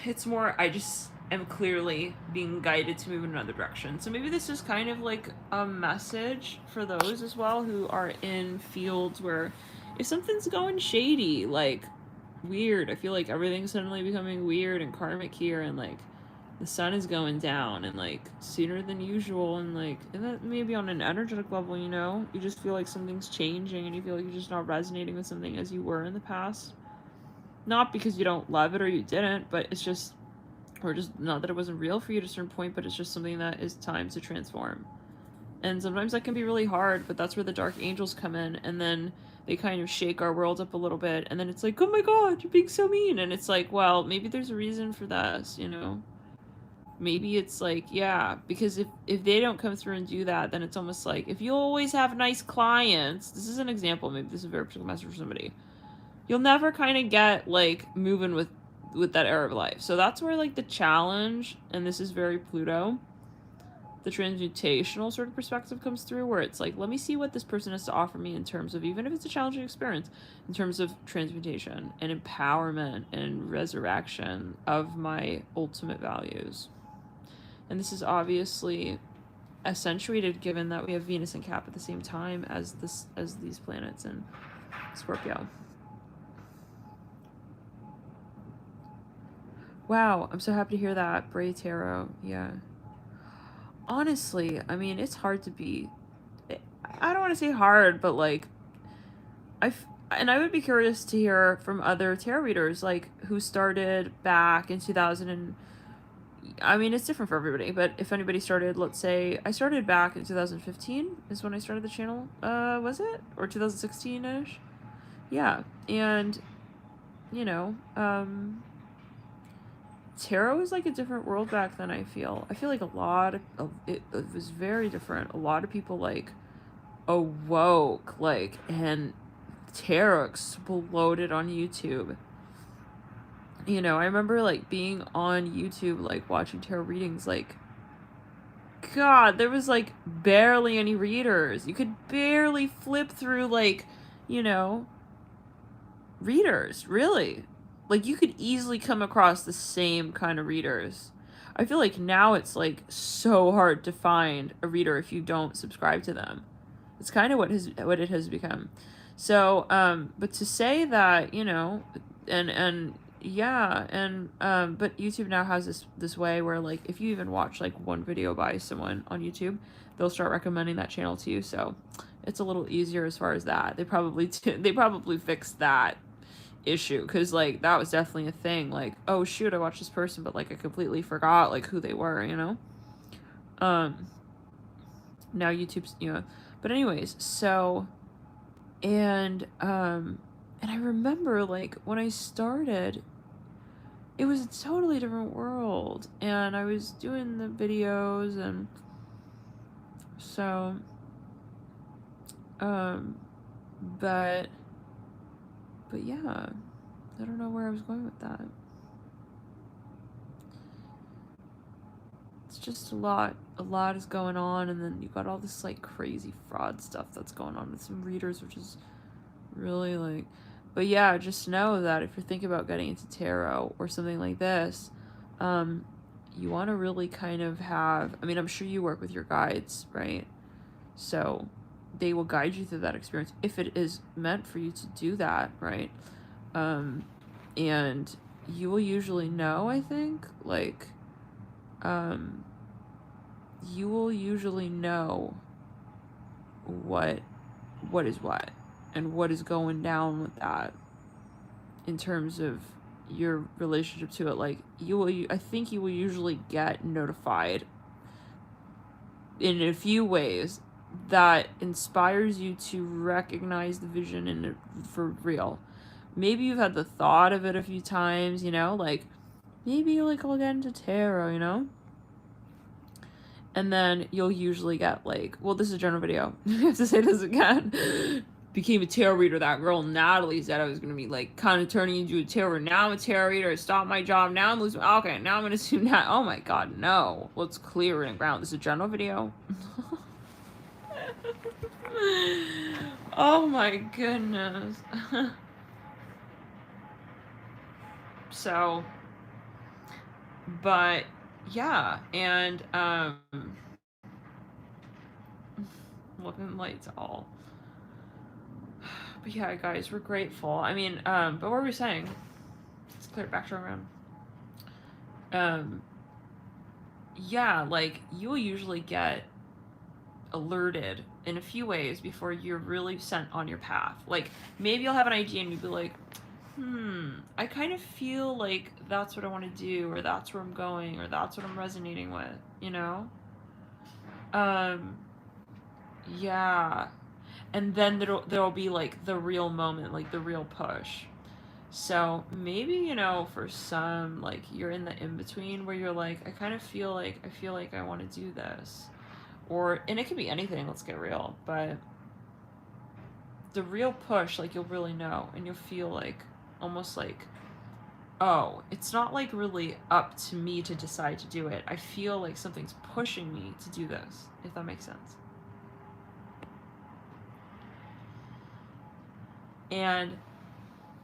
it's more, I just am clearly being guided to move in another direction. So maybe this is kind of like a message for those as well who are in fields where if something's going shady, like weird, I feel like everything's suddenly becoming weird and karmic here, and like the sun is going down and like sooner than usual, and like, and that maybe on an energetic level, you know, you just feel like something's changing and you feel like you're just not resonating with something as you were in the past. Not because you don't love it or you didn't, but it's just, or just not that it wasn't real for you at a certain point, but it's just something that is time to transform. And sometimes that can be really hard, but that's where the dark angels come in, and then they kind of shake our world up a little bit, and then it's like, oh my god, you're being so mean, and it's like, well, maybe there's a reason for this, you know? Maybe it's like, yeah, because if they don't come through and do that, then it's almost like, if you always have nice clients, this is an example, maybe this is a very particular message for somebody, you'll never kind of get, like, moving with that era of life. So that's where, like, the challenge, and this is very Pluto, the transmutational sort of perspective comes through, where it's like, let me see what this person has to offer me in terms of, even if it's a challenging experience, in terms of transmutation and empowerment and resurrection of my ultimate values. And this is obviously accentuated given that we have Venus and Cap at the same time as these planets in Scorpio. Wow, I'm so happy to hear that. Bray Tarot, yeah. Honestly, I mean, it's hard to be, I don't want to say hard, but like, and I would be curious to hear from other tarot readers, like, who started back in 2000 and, I mean, it's different for everybody, but if anybody started, let's say, I started back in 2015 is when I started the channel, was it? Or 2016-ish? Yeah, and, you know, tarot is like a different world back then, I feel. I feel like a lot of, it was very different. A lot of people, like, awoke, like, and tarot exploded on YouTube. You know, I remember, like, being on YouTube, like, watching tarot readings, like, God, there was, like, barely any readers. You could barely flip through, like, you know, readers, really. Like, you could easily come across the same kind of readers. I feel like now it's, like, so hard to find a reader if you don't subscribe to them. It's kind of what it has become. So, but to say that, you know, and yeah, and but YouTube now has this way where, like, if you even watch like one video by someone on YouTube, they'll start recommending that channel to you. So it's a little easier as far as that. They probably fixed that issue, because like that was definitely a thing. Like, oh shoot, I watched this person, but like I completely forgot like who they were, you know. Now YouTube's, you know, but anyways, so, and I remember, like, when I started, it was a totally different world, and I was doing the videos, and so, but yeah, I don't know where I was going with that. It's just a lot is going on, and then you got all this, like, crazy fraud stuff that's going on with some readers, which is really, like, but yeah, just know that if you're thinking about getting into tarot or something like this, you want to really kind of have, I mean, I'm sure you work with your guides, right? So they will guide you through that experience if it is meant for you to do that, right? And you will usually know, I think, like, you will usually know what is what and what is going down with that in terms of your relationship to it. Like, I think you will usually get notified in a few ways that inspires you to recognize the vision in it for real. Maybe you've had the thought of it a few times, you know, like, maybe, like, I'll get into tarot, you know? And then you'll usually get, like, well, this is a general video. I have to say this again. Became a tarot reader. That girl Natalie said I was going to be, like, kind of turning into a tarot reader. Now I'm a tarot reader. I stopped my job. Now I'm losing. Okay, now I'm going to assume that. Oh my god, no. Let's clear it in ground. This is a general video. Oh my goodness. So, But yeah, and love and light to all. But yeah, guys, we're grateful. I mean, but what were we saying? Let's clear it back to around. Yeah, like you will usually get alerted in a few ways before you're really sent on your path. Like maybe you'll have an idea and you'll be like, I kind of feel like that's what I want to do, or that's where I'm going, or that's what I'm resonating with, you know? Yeah. And then there'll be like the real moment, like the real push. So maybe, you know, for some, like you're in the in between where you're like, I feel like I want to do this. Or, and it could be anything, let's get real, but the real push, like you'll really know, and you'll feel like almost like, oh, it's not like really up to me to decide to do it. I feel like something's pushing me to do this, if that makes sense. And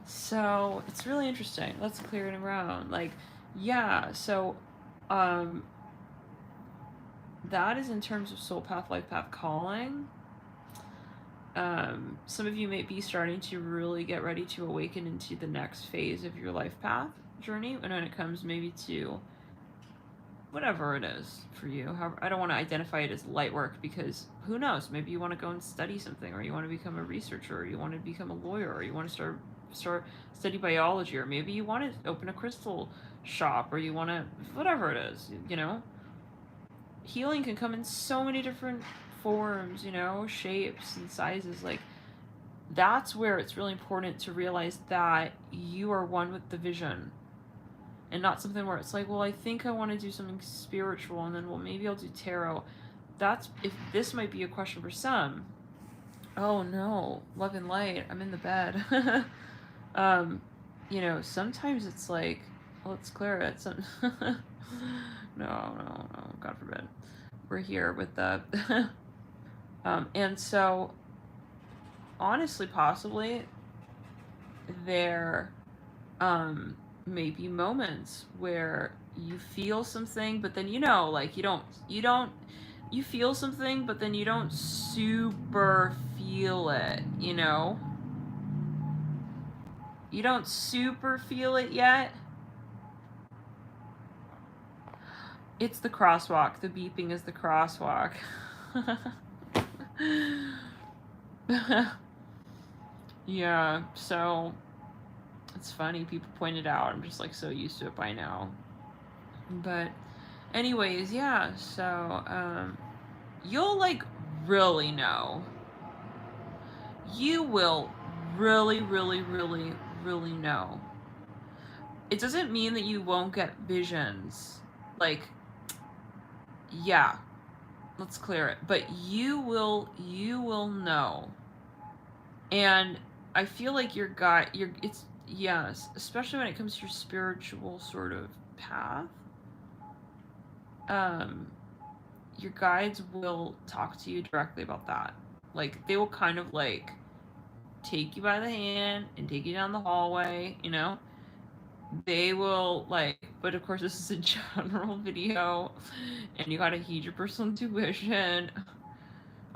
so it's really interesting. Let's clear it around. Like, yeah, so that is in terms of soul path, life path, calling. Some of you may be starting to really get ready to awaken into the next phase of your life path journey, and when it comes maybe to whatever it is for you. However, I don't want to identify it as light work, because who knows, maybe you want to go and study something, or you want to become a researcher, or you want to become a lawyer, or you want to start study biology, or maybe you want to open a crystal shop, or you want to whatever it is, you know. Healing can come in so many different forms, you know, shapes and sizes. Like that's where it's really important to realize that you are one with the vision, and not something where it's like, well, I think I want to do something spiritual, and then, well, maybe I'll do tarot. That's, if this might be a question for some. Oh no, love and light, I'm in the bed. You know, sometimes it's like, let's clear it. No, God forbid. We're here with the, and so, honestly, possibly, there, may be moments where you feel something, but then, you know, like you feel something, but then you don't super feel it, you know? You don't super feel it yet. It's the crosswalk. The beeping is the crosswalk. Yeah, so it's funny, people point it out. I'm just like so used to it by now. But anyways, yeah, so you'll like really know. You will really know. It doesn't mean that you won't get visions. Like, yeah, let's clear it. But you will know. And I feel like it's, yes, especially when it comes to your spiritual sort of path, your guides will talk to you directly about that. Like, they will kind of like take you by the hand and take you down the hallway, you know? They will like, but of course this is a general video and you gotta heed your personal intuition.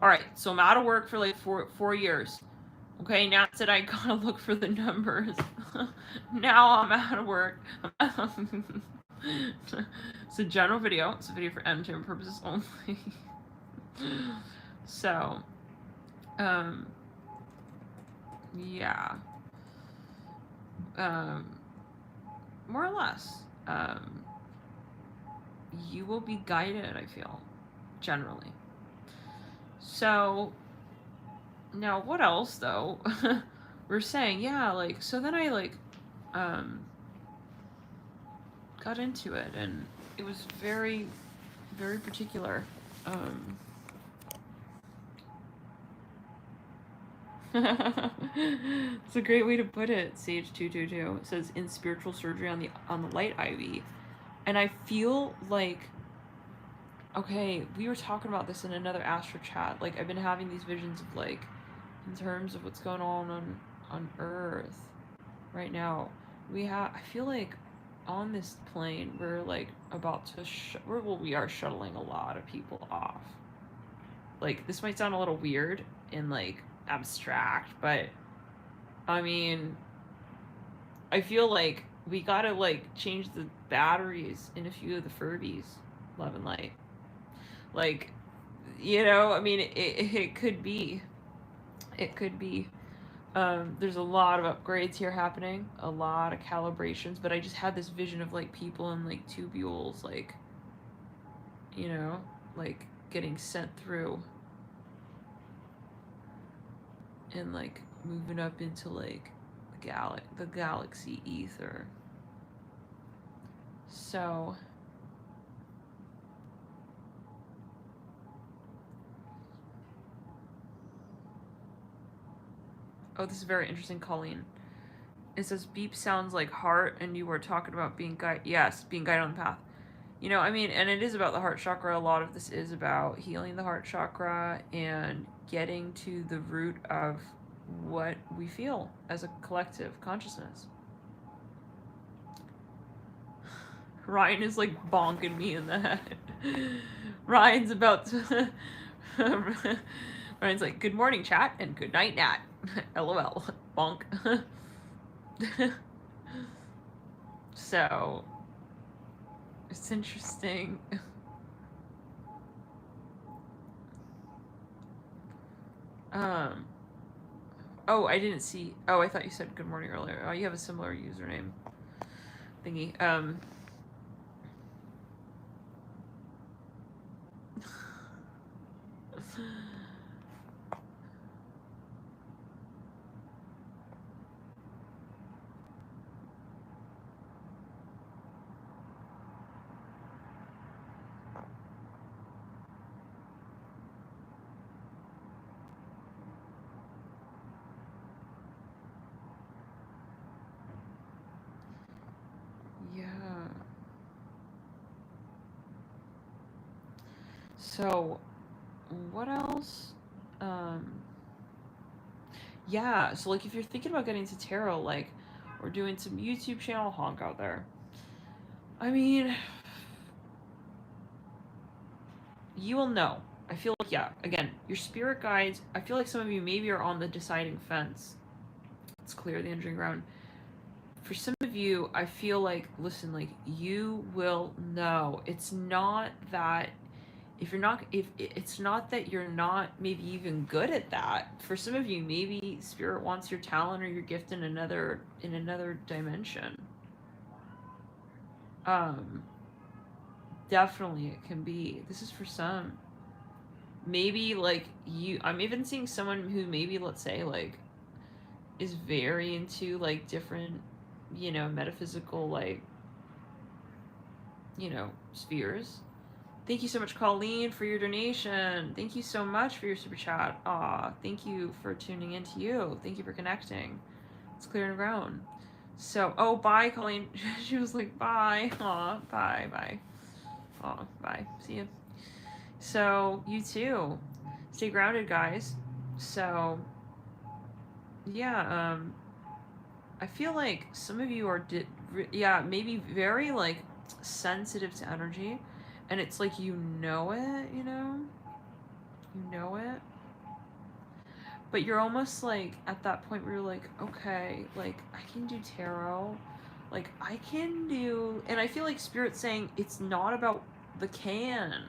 Alright, so I'm out of work for like four years. Okay, now I said I gotta look for the numbers. Now I'm out of work. It's a general video. It's a video for entertainment purposes only. So, yeah. More or less. You will be guided, I feel, generally. So, now what else, though? We're saying, yeah, like, so then I, like, got into it, and it was very, very particular. It's a great way to put it. Sage222 it says in spiritual surgery on the light ivy, and I feel like, okay, we were talking about this in another astro chat. Like, I've been having these visions of like, in terms of what's going on Earth right now. I feel like on this plane, we're like about to we are shuttling a lot of people off. Like, this might sound a little weird and like abstract, but I mean, I feel like we gotta like change the batteries in a few of the Furbies, Love and Light. Like, you know, I mean, it could be. It could be. There's a lot of upgrades here happening, a lot of calibrations, but I just had this vision of like people in like tubules, like, you know, like getting sent through and like moving up into like the galaxy ether. So oh, this is very interesting, Colleen. It says beep sounds like heart, and you were talking about being guided. Yes, being guided on the path. You know, I mean, and it is about the heart chakra. A lot of this is about healing the heart chakra and getting to the root of what we feel as a collective consciousness. Ryan is like bonking me in the head. Ryan's about to. Ryan's like, good morning, chat, and good night, Nat. LOL. Bonk. So, it's interesting. Oh, I didn't see. Oh, I thought you said good morning earlier. Oh, you have a similar username thingy. Yeah. So, what else? Yeah, so like if you're thinking about getting into tarot, like we're doing some YouTube channel honk out there. I mean, you will know. I feel like, yeah, again, your spirit guides, I feel like some of you maybe are on the deciding fence. Let's clear the entering ground. For some of you, I feel like, listen, like you will know. It's not that if it's not that you're not maybe even good at that. For some of you, maybe spirit wants your talent or your gift in another dimension. Definitely it can be. This is for some. Maybe like I'm even seeing someone who maybe, let's say, like is very into like different, you know, metaphysical, like, you know, spheres. Thank you so much, Colleen, for your donation. Thank you so much for your super chat. Aw, thank you for tuning in to you. Thank you for connecting. It's clearing the ground. So, oh, bye, Colleen. She was like, bye. Aw, bye, bye. Aw, bye. See you. So, you too. Stay grounded, guys. So, yeah, I feel like some of you are, maybe very, like, sensitive to energy. And it's like, you know it, you know? You know it. But you're almost like at that point where you're like, okay, like I can do tarot. Like I can do, and I feel like Spirit's saying it's not about the can.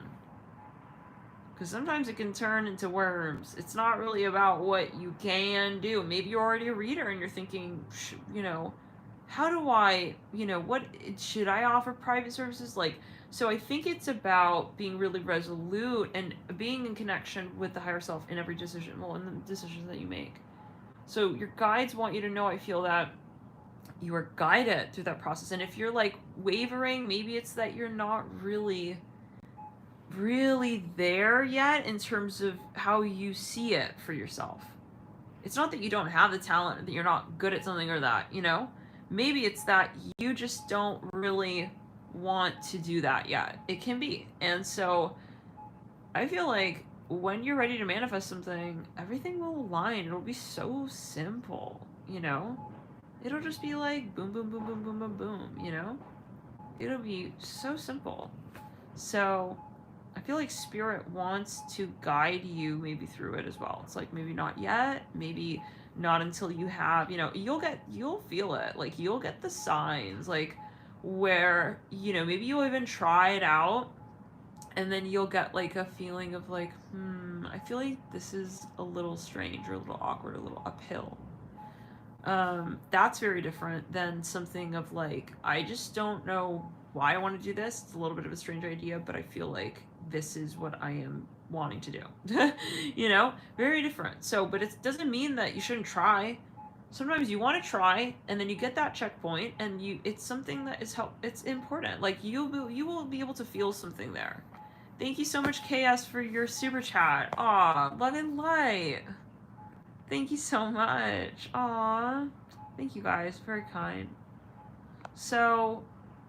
Because sometimes it can turn into worms. It's not really about what you can do. Maybe you're already a reader and you're thinking, you know, how do I, you know, what should I offer private services? Like, so I think it's about being really resolute and being in connection with the higher self in every decision, well, in the decisions that you make. So your guides want you to know, I feel that you are guided through that process. And if you're like wavering, maybe it's that you're not really there yet in terms of how you see it for yourself. It's not that you don't have the talent, that you're not good at something or that, you know? Maybe it's that you just don't really want to do that yet. It can be. And so I feel like when you're ready to manifest something, everything will align. It'll be so simple, you know? It'll just be like boom, boom, boom, boom, boom, boom, boom, you know? it'll be so simple. So I feel like spirit wants to guide you maybe through it as well. It's like maybe not yet, maybe not until you have, you know, you'll feel it. Like you'll get the signs, like where, you know, maybe you'll even try it out and then you'll get like a feeling of like, I feel like this is a little strange or a little awkward, a little uphill. That's very different than something of like, I just don't know why I want to do this. It's a little bit of a strange idea, but I feel like this is what I am wanting to do. You know, very different. So, but it doesn't mean that you shouldn't try. Sometimes you want to try, and then you get that checkpoint, and it's something that is it's important. Like you will be able to feel something there. Thank you so much, KS, for your super chat. Aw, love and light. Thank you so much. Aw. Thank you guys. Very kind. So,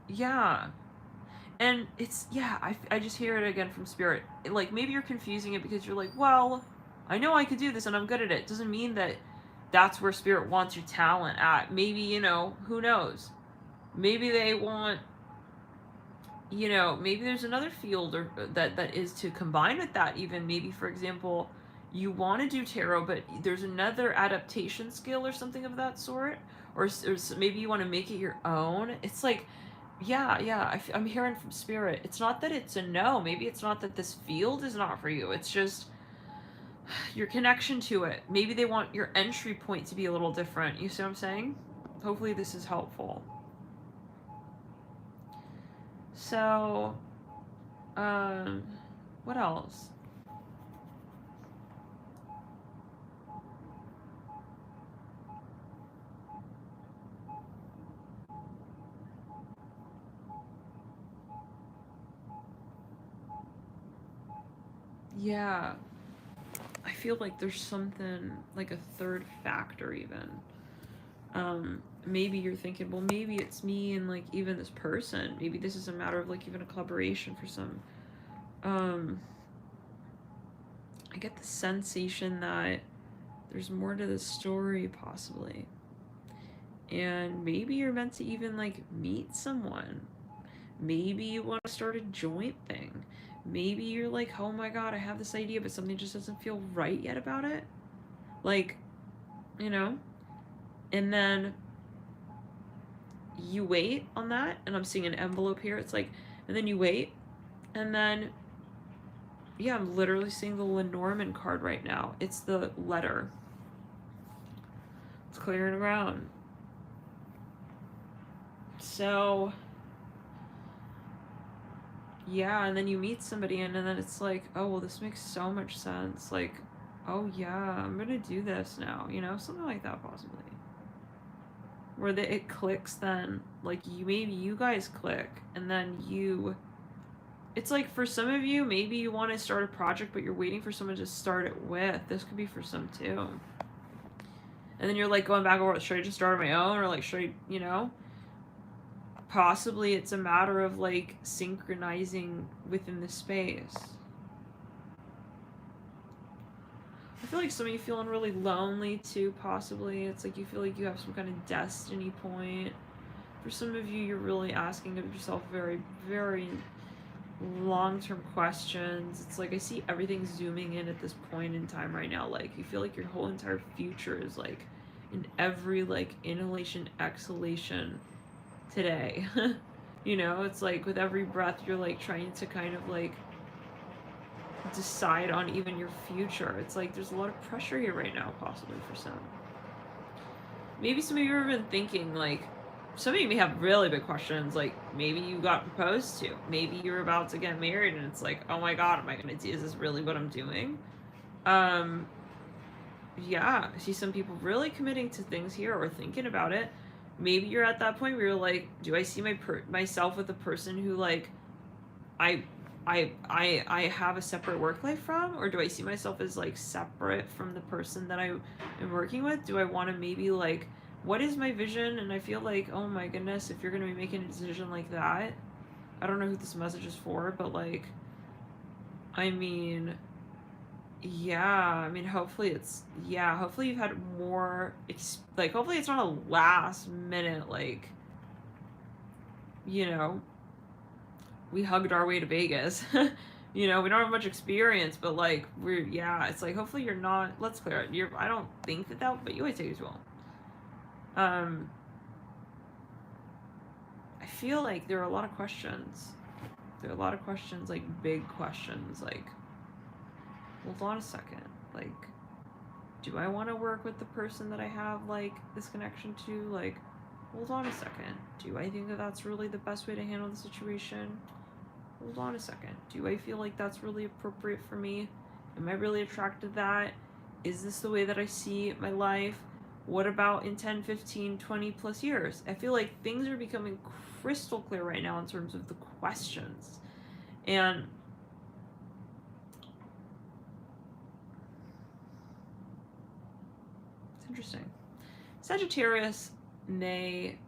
yeah. And it's, yeah, I just hear it again from spirit. Like, maybe you're confusing it because you're like, well, I know I could do this and I'm good at it. Doesn't mean that that's where spirit wants your talent at. Maybe, you know, who knows? Maybe they want, you know, maybe there's another field or that is to combine with that even. Maybe, for example, you want to do tarot, but there's another adaptation skill or something of that sort. Or maybe you want to make it your own. It's like, yeah, I'm hearing from spirit. It's not that it's a no. Maybe it's not that this field is not for you. It's just your connection to it. Maybe they want your entry point to be a little different. You see what I'm saying? Hopefully this is helpful. So, what else? Yeah. I feel like there's something, like a third factor even. Maybe you're thinking, well, maybe it's me and like even this person. Maybe this is a matter of like even a collaboration for some. I get the sensation that there's more to the story possibly. And maybe you're meant to even like meet someone. Maybe you want to start a joint thing. Maybe you're like, oh my god, I have this idea, but something just doesn't feel right yet about it. Like, you know? And then you wait on that, and I'm seeing an envelope here. It's like, and then you wait, and then, yeah, I'm literally seeing the Lenormand card right now. It's the letter. It's clearing around. So, yeah, and then you meet somebody, and then it's like, oh, well, this makes so much sense. Like, oh, yeah, I'm gonna do this now, you know? Something like that, possibly. Where it clicks then, like, maybe you guys click, and then it's like, for some of you, maybe you want to start a project, but you're waiting for someone to start it with. This could be for some, too. And then you're, like, going back and forth, should I just start on my own, or, like, should I, you know? Possibly it's a matter of, like, synchronizing within the space. I feel like some of you feeling really lonely too, possibly. It's like you feel like you have some kind of destiny point. For some of you, you're really asking of yourself very, very long-term questions. It's like I see everything zooming in at this point in time right now. Like you feel like your whole entire future is like in every like inhalation, exhalation today. You know, it's like with every breath you're like trying to kind of like decide on even your future. It's like there's a lot of pressure here right now, possibly for some. Maybe some of you have been thinking, like, some of you may have really big questions, like maybe you got proposed to, maybe you're about to get married and it's like, oh my god, am I gonna do, is this really what I'm doing? Yeah, I see some people really committing to things here or thinking about it. Maybe you're at that point where you're like, do I see myself with a person who like I have a separate work life from, or do I see myself as like separate from the person that I am working with? Do I want to maybe like, what is my vision? And I feel like, oh my goodness, if you're going to be making a decision like that, I don't know who this message is for, but like, I mean, yeah, I mean, hopefully hopefully you've had more, like, hopefully it's not a last minute, like, you know, we hugged our way to Vegas. You know, we don't have much experience, but like it's like hopefully you're not. Let's clear it. I don't think that, but you always take as well. I feel like there are a lot of questions. There are a lot of questions, like big questions, like, hold on a second, like, do I want to work with the person that I have, like, this connection to? Like, hold on a second, do I think that that's really the best way to handle the situation? Hold on a second, do I feel like that's really appropriate for me? Am I really attracted to that? Is this the way that I see my life? What about in 10, 15, 20 plus years? I feel like things are becoming crystal clear right now in terms of the questions. And it's interesting. Sagittarius may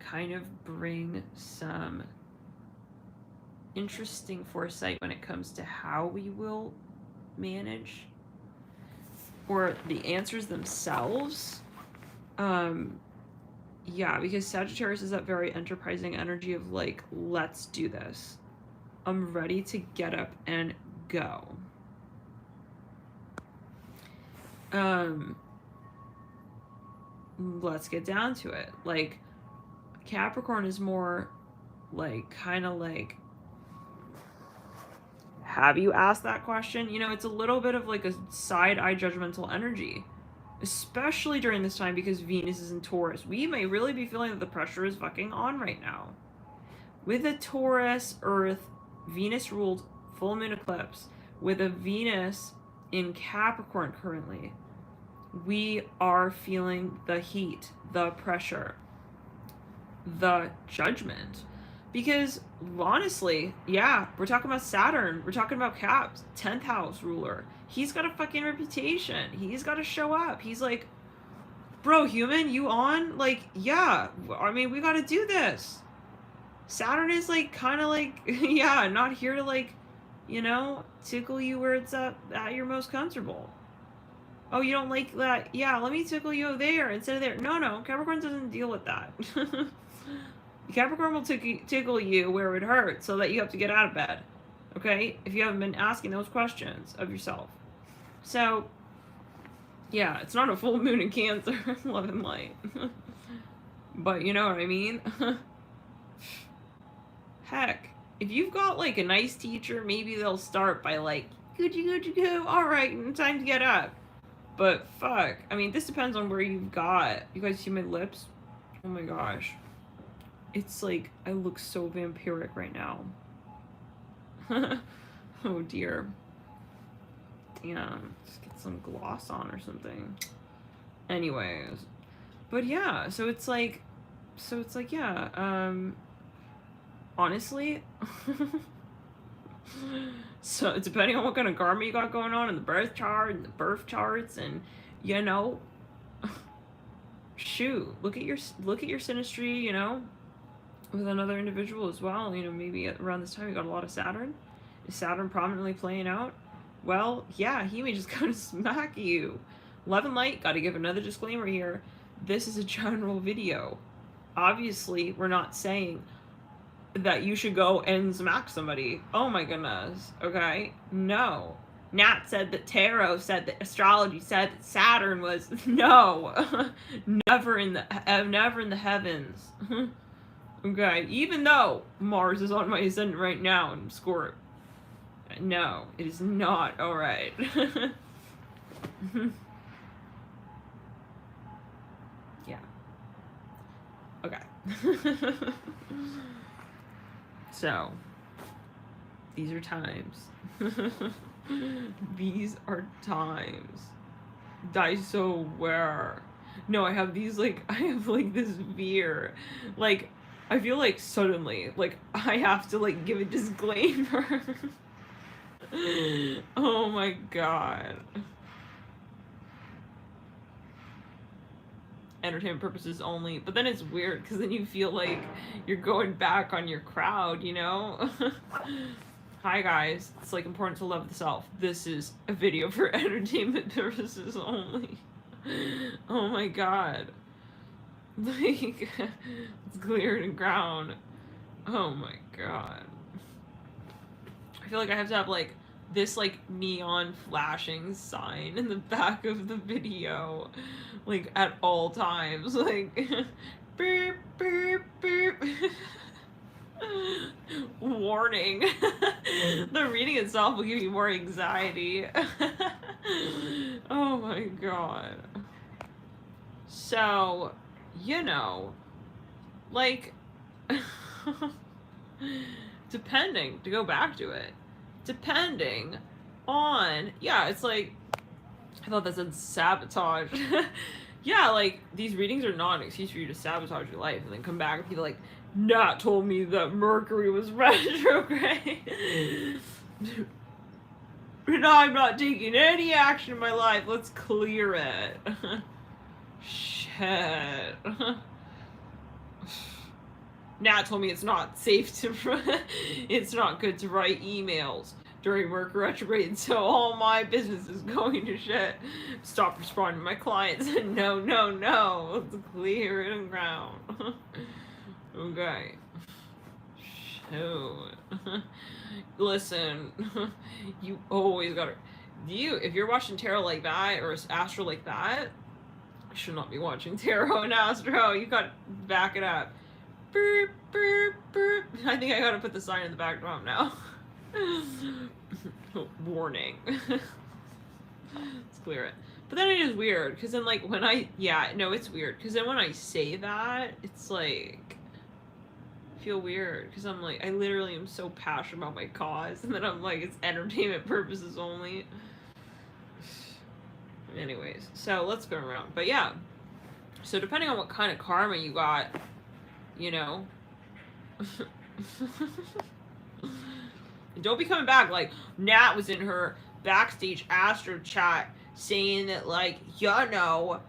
kind of bring some interesting foresight when it comes to how we will manage, or the answers themselves. Yeah, because Sagittarius is that very enterprising energy of like, let's do this. I'm ready to get up and go. Let's get down to it. Like, Capricorn is more like, kind of like, have you asked that question? You know, it's a little bit of like a side-eye judgmental energy, especially during this time because Venus is in Taurus. We may really be feeling that the pressure is fucking on right now. With a Taurus, Earth, Venus ruled full moon eclipse, with a Venus in Capricorn currently, we are feeling the heat, the pressure, the judgment. Because honestly, yeah, we're talking about Saturn, we're talking about Caps, 10th house ruler. He's got a fucking reputation. He's got to show up. He's like, bro, human, you on? Like, yeah, I mean, we got to do this. Saturn is like, kind of like, yeah, not here to like, you know, tickle you where it's at your most comfortable. Oh, you don't like that? Yeah, let me tickle you there instead of there. No, Capricorn doesn't deal with that. Capricorn will tickle you where it hurts so that you have to get out of bed. Okay? If you haven't been asking those questions of yourself. So, yeah, it's not a full moon in Cancer. Love and light. But you know what I mean? Heck, if you've got like a nice teacher, maybe they'll start by like, Gucci, go. Alright, time to get up. But fuck, I mean, this depends on where you've got. You guys see my lips? Oh my gosh. It's like, I look so vampiric right now. Oh dear. Damn, just get some gloss on or something. Anyways. But yeah, so it's like, yeah, honestly, so depending on what kind of karma you got going on in the birth chart and the birth charts, and you know, shoot, look at your synastry, you know, with another individual as well. You know, maybe around this time you got a lot of Saturn. Is Saturn prominently playing out? Well, yeah, he may just kind of smack you. Love and light, gotta give another disclaimer here. This is a general video. Obviously, we're not saying that you should go and smack somebody. Oh my goodness. Okay? No. Nat said that tarot said that astrology said that Saturn was no. never in the heavens. Okay? Even though Mars is on my ascendant right now in Scorpio. No, it is not alright. Yeah. Okay. So, these are times. These are times. Daiso where? No, I have these like, this veer. Like, I feel like suddenly, like, I have to like give a disclaimer. Oh my god. Entertainment purposes only, but then it's weird because then you feel like you're going back on your crowd, you know? Hi guys, it's like important to love the self. This is a video for entertainment purposes only. Oh my god. Like, it's cleared and ground. Oh my god. I feel like I have to have, like, this, like, neon flashing sign in the back of the video, like, at all times. Like, beep, beep, beep. Warning. The reading itself will give you more anxiety. Oh my god. So, you know, like, depending, to go back to it, depending on, yeah, it's like, I thought that said sabotage. Yeah, like, these readings are not an excuse for you to sabotage your life and then come back and be like, Nat told me that Mercury was retrograde. And I'm not taking any action in my life. Let's clear it. Shit. Nat told me it's not safe to, it's not good to write emails during Mercury retrograde, so all my business is going to shit. Stop responding to my clients. No, no, no. Let's clear it and ground. Okay. Shoot. Listen, you always gotta, if you're watching tarot like that, or astro like that, you should not be watching tarot and astro. You gotta back it up. Burp, burp, burp. I think I gotta put the sign in the backdrop now. Warning. Let's clear it. But then it is weird, because then, like, when it's weird, because then when I say that, it's like, I feel weird, because I'm like, I literally am so passionate about my cause, and then I'm like, it's entertainment purposes only. Anyways, so let's go around. But yeah, so depending on what kind of karma you got, you know, don't be coming back like Nat was in her backstage astro chat saying that, like, you know,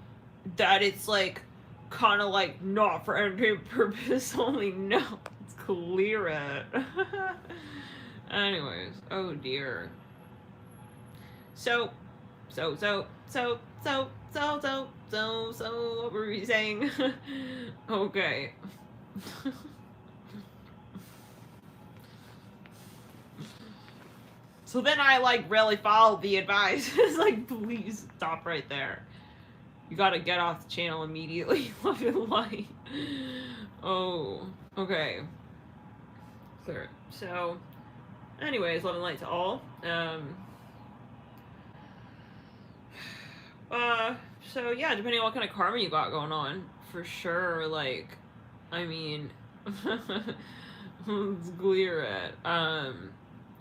that it's like kind of like not for entertainment purpose only. No, let's clear it. Anyways, oh dear. So what were we saying? Okay. So then I, like, really followed the advice. It's like, please stop right there. You gotta get off the channel immediately. Love and light. Oh, okay. Clear it. So, anyways, love and light to all. So yeah, depending on what kind of karma you got going on, for sure, like, I mean, let's clear it.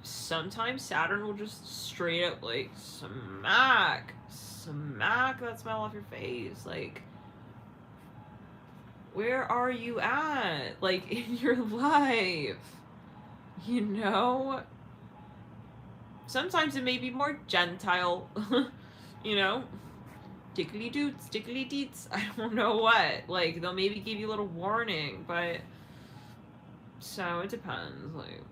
Sometimes Saturn will just straight up, like, smack that smile off your face. Like, where are you at, like, in your life? You know? Sometimes it may be more gentile, you know? Tickly doots, tickly deets, I don't know what. Like, they'll maybe give you a little warning, but, so it depends, like.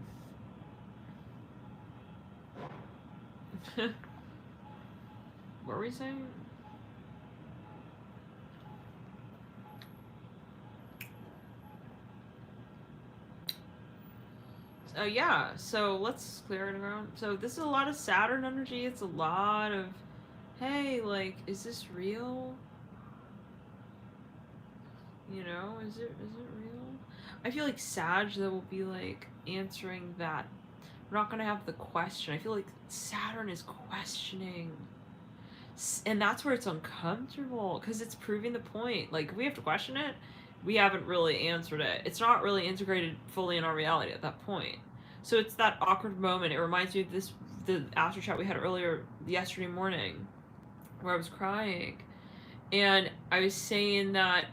What were we saying? Oh yeah, so let's clear it around. So this is a lot of Saturn energy. It's a lot of, hey, like, is this real? You know, is it real? I feel like Sag, though, will be, like, answering that. We're not gonna have the question. I feel like Saturn is questioning. And that's where it's uncomfortable, because it's proving the point. Like, we have to question it. We haven't really answered it. It's not really integrated fully in our reality at that point. So it's that awkward moment. It reminds me of the astro chat we had earlier yesterday morning, where I was crying. And I was saying that,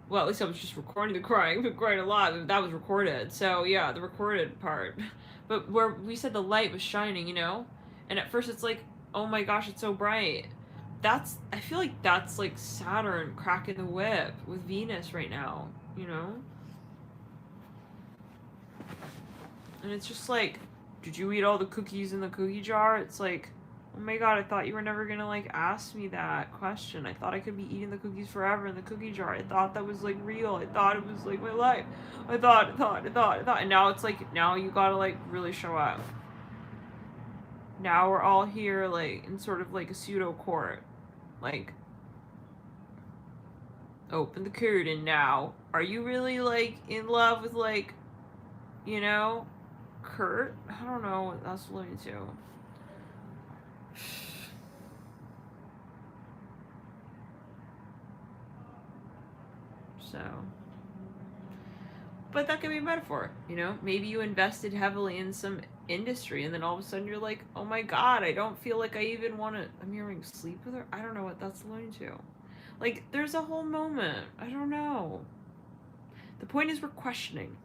well, at least I was just recording the crying. I've been crying a lot. That was recorded. So, yeah, the recorded part. But where we said the light was shining, you know? And at first it's like, oh my gosh, it's so bright. I feel like that's, like, Saturn cracking the whip with Venus right now, you know? And it's just like, did you eat all the cookies in the cookie jar? It's like, Oh my god, I thought you were never gonna, like, ask me that question. I thought I could be eating the cookies forever in the cookie jar. I thought that was, like, real. I thought it was, like, my life. I thought. And now it's, like, now you gotta, like, really show up. Now we're all here, like, in sort of, like, a pseudo court. Like, open the curtain now. Are you really, like, in love with, like, you know, Kurt? I don't know what that's related to. So, but that could be a metaphor, you know? Maybe you invested heavily in some industry and then all of a sudden you're like, oh my god, I don't feel like I even want to, I'm hearing sleep with her. I don't know what that's alluding to. Like, there's a whole moment. I don't know. The point is we're questioning.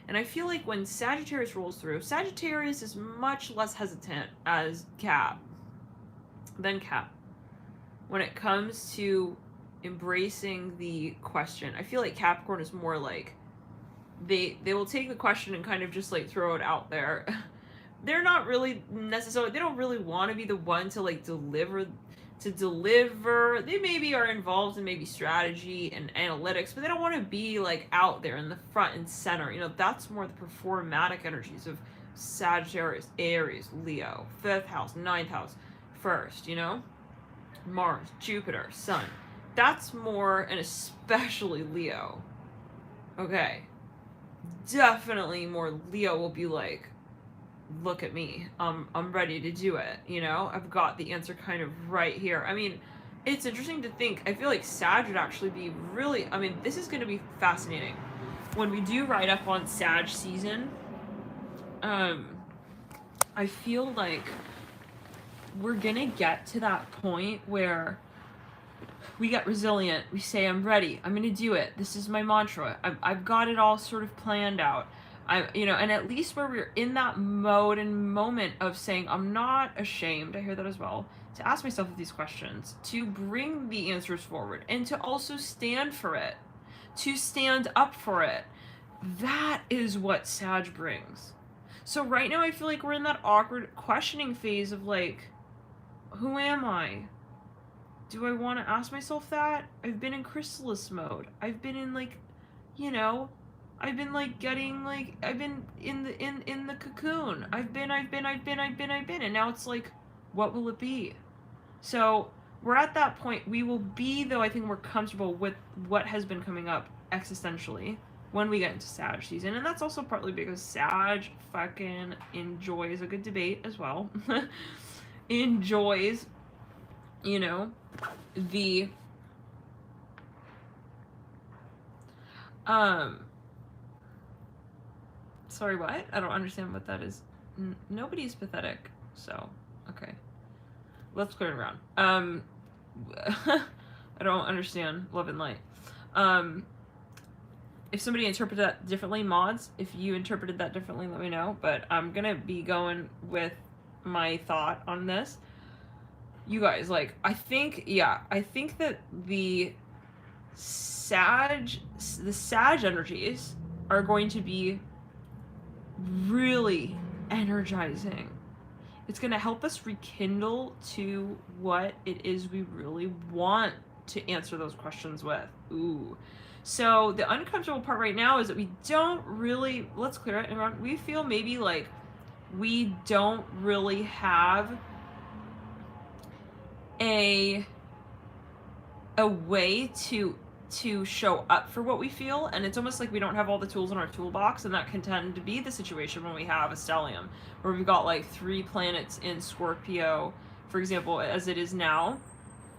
And I feel like when Sagittarius rolls through, Sagittarius is much less hesitant as Cap than Cap when it comes to embracing the question. I feel like Capricorn is more like they will take the question and kind of just like throw it out there. They're not really necessarily, they don't really want to be the one to like deliver. They maybe are involved in maybe strategy and analytics, but they don't want to be like out there in the front and center. You know, that's more the performatic energies of Sagittarius, Aries, Leo, 5th house, 9th house, 1st, you know? Mars, Jupiter, Sun. That's more, and especially Leo. Okay. Definitely more Leo will be like, look at me. I'm ready to do it, you know? I've got the answer kind of right here. I mean, it's interesting to think. I feel like Sag would actually be really, I mean, this is going to be fascinating. When we do write up on Sag season, I feel like we're going to get to that point where we get resilient. We say, I'm ready. I'm going to do it. This is my mantra. I've got it all sort of planned out. You know, and at least where we're in that mode and moment of saying, I'm not ashamed, I hear that as well, to ask myself these questions, to bring the answers forward, and to also stand for it, to stand up for it. That is what Sag brings. So right now I feel like we're in that awkward questioning phase of like, who am I? Do I want to ask myself that? I've been in chrysalis mode. I've been in like, you know, I've been like getting like, I've been in the cocoon. I've been, and now it's like, what will it be? So we're at that point. We will be, though, I think we're comfortable with what has been coming up existentially when we get into Sag season. And that's also partly because Sag fucking enjoys a good debate as well. Enjoys, you know, the, sorry, what? I don't understand what that is. Nobody's pathetic, so, okay. Let's clear it around. I don't understand love and light. If somebody interpreted that differently, mods, if you interpreted that differently, let me know. But I'm gonna be going with my thought on this. You guys, like, I think that the Sag energies are going to be really energizing. It's going to help us rekindle to what it is we really want to answer those questions with. Ooh. So the uncomfortable part right now is that we don't really, let's clear it, we feel maybe like we don't really have a way to show up for what we feel, and it's almost like we don't have all the tools in our toolbox, and that can tend to be the situation when we have a stellium, where we've got like 3 planets in Scorpio, for example, as it is now,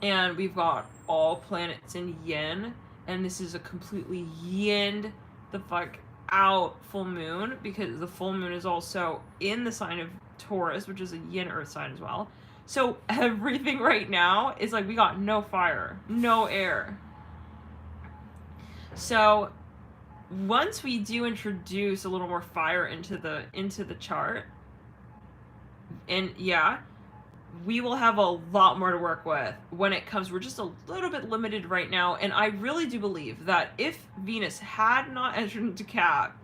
and we've got all planets in yin, and this is a completely yin the fuck out full moon, because the full moon is also in the sign of Taurus, which is a yin earth sign as well. So everything right now is like we got no fire, no air. So once we do introduce a little more fire into the chart, and yeah, we will have a lot more to work with when it comes. We're just a little bit limited right now, and I really do believe that if Venus had not entered into Cap,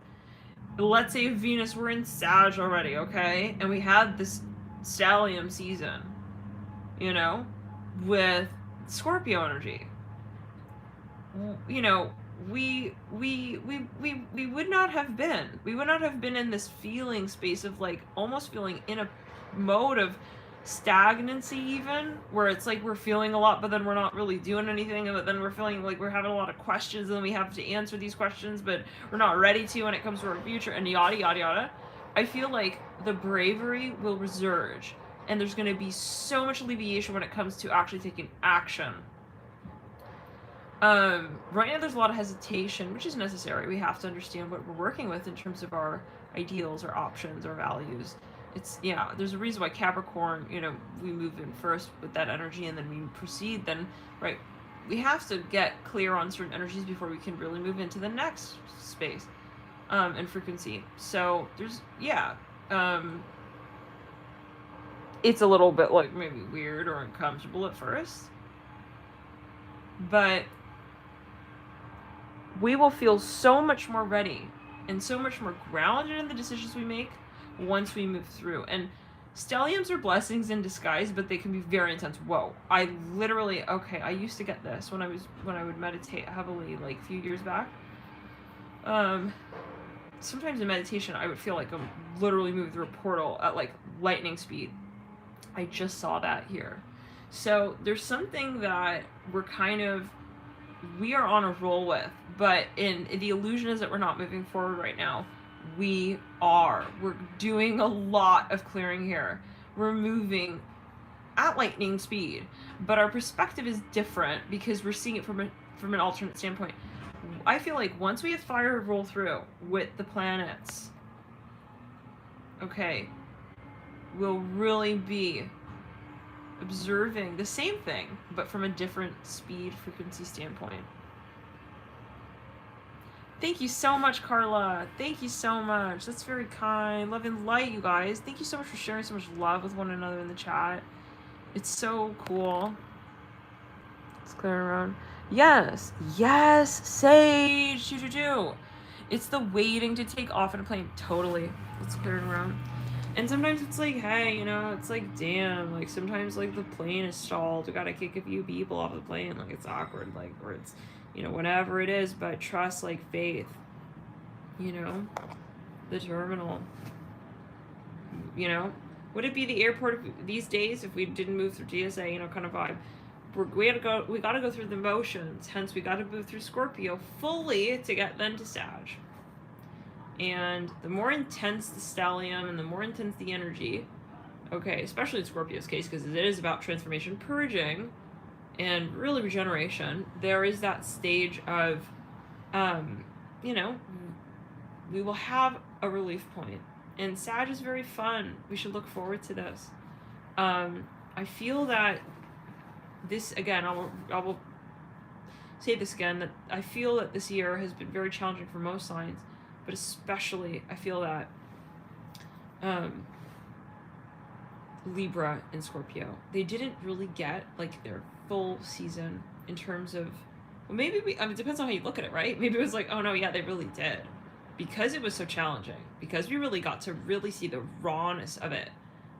let's say if Venus were in Sag already, okay, and we had this stellium season, you know, with Scorpio energy. You know, we would not have been in this feeling space of like almost feeling in a mode of stagnancy, even where it's like we're feeling a lot but then we're not really doing anything, but then we're feeling like we're having a lot of questions and then we have to answer these questions but we're not ready to when it comes to our future, and yada yada yada. I feel like the bravery will resurge and there's going to be so much alleviation when it comes to actually taking action. Right now there's a lot of hesitation, which is necessary. We have to understand what we're working with in terms of our ideals, our options, our values. It's, yeah, there's a reason why Capricorn, you know, we move in first with that energy and then we proceed. Then, right, we have to get clear on certain energies before we can really move into the next space, and frequency. So there's, yeah, it's a little bit like maybe weird or uncomfortable at first, but we will feel so much more ready and so much more grounded in the decisions we make once we move through. And stelliums are blessings in disguise, but they can be very intense. Whoa, I literally, okay, I used to get this when I would meditate heavily like a few years back. Sometimes in meditation I would feel like I'm literally moving through a portal at like lightning speed. I just saw that here. So there's something that we are on a roll with, but in the illusion is that we're not moving forward right now. We're doing a lot of clearing here. We're moving at lightning speed, but our perspective is different because we're seeing it from an alternate standpoint. I feel like once we have fire roll through with the planets, okay, we'll really be observing the same thing, but from a different speed frequency standpoint. Thank you so much, Carla. Thank you so much. That's very kind. Love and light, you guys. Thank you so much for sharing so much love with one another in the chat. It's so cool. Let's clear around. Yes. Yes, Sage 222. It's the waiting to take off in a plane. Totally. Let's clear it around. And sometimes it's like, hey, you know, it's like, damn, like sometimes like the plane is stalled. We gotta kick a few people off the plane. Like it's awkward, like, or it's, you know, whatever it is, but trust, like faith, you know, the terminal, you know, would it be the airport these days if we didn't move through TSA, you know, kind of vibe. We gotta go through the motions, hence we gotta move through Scorpio fully to get then to Sag. And the more intense the stellium and the more intense the energy, okay, especially in Scorpio's case, because it is about transformation, purging, and really regeneration, there is that stage of, you know, we will have a relief point. And Sag is very fun. We should look forward to this. I feel that this, again, I will say this again, that I feel that this year has been very challenging for most signs, but especially I feel that Libra and Scorpio, they didn't really get like their full season in terms of, well, maybe it depends on how you look at it, right? Maybe it was like, oh no, yeah, they really did, because it was so challenging, because we really got to really see the rawness of it.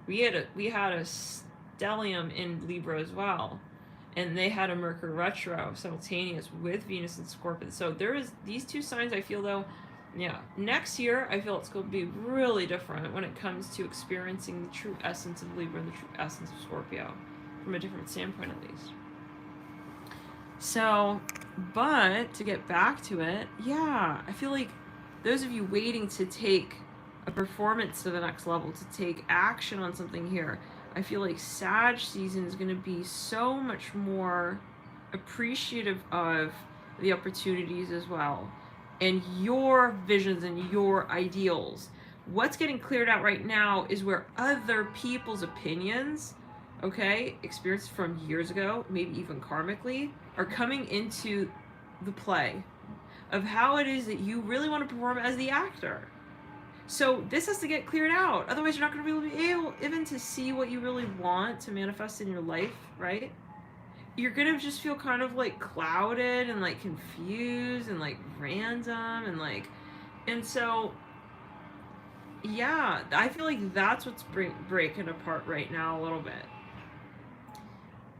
We had a stellium in Libra as well, and they had a Mercury retro simultaneous with Venus and Scorpio. So there is these two signs. I feel though, yeah, next year I feel it's going to be really different when it comes to experiencing the true essence of Libra and the true essence of Scorpio from a different standpoint at least. So, but to get back to it, yeah, I feel like those of you waiting to take a performance to the next level, to take action on something here, I feel like Sag season is going to be so much more appreciative of the opportunities as well, and your visions and your ideals. What's getting cleared out right now is where other people's opinions, okay, experiences from years ago, maybe even karmically, are coming into the play of how it is that you really want to perform as the actor. So this has to get cleared out. Otherwise, you're not going to be able even to see what you really want to manifest in your life, right? You're going to just feel kind of like clouded and like confused and like random and like, and so yeah, I feel like that's what's breaking apart right now a little bit.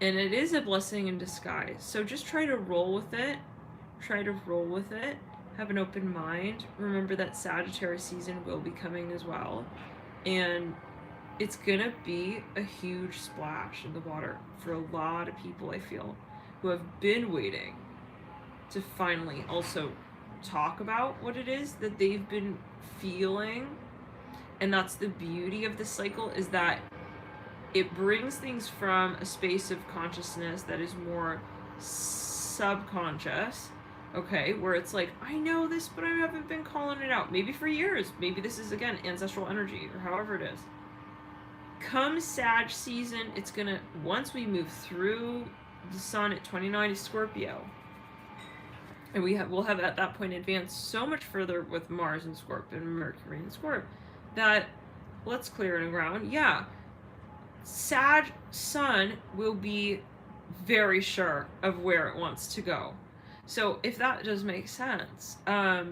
And it is a blessing in disguise. So just try to roll with it. Try to roll with it. Have an open mind. Remember that Sagittarius season will be coming as well. And it's gonna be a huge splash in the water for a lot of people, I feel, who have been waiting to finally also talk about what it is that they've been feeling. And that's the beauty of this cycle, is that it brings things from a space of consciousness that is more subconscious, okay, where it's like, I know this, but I haven't been calling it out. Maybe for years. Maybe this is, again, ancestral energy, or however it is. Come Sag season, it's gonna, once we move through the sun at 29 is Scorpio, and we'll have at that point advanced so much further with Mars and Scorp and Mercury and Scorp that let's clear it around. Yeah, Sag sun will be very sure of where it wants to go. So if that does make sense, I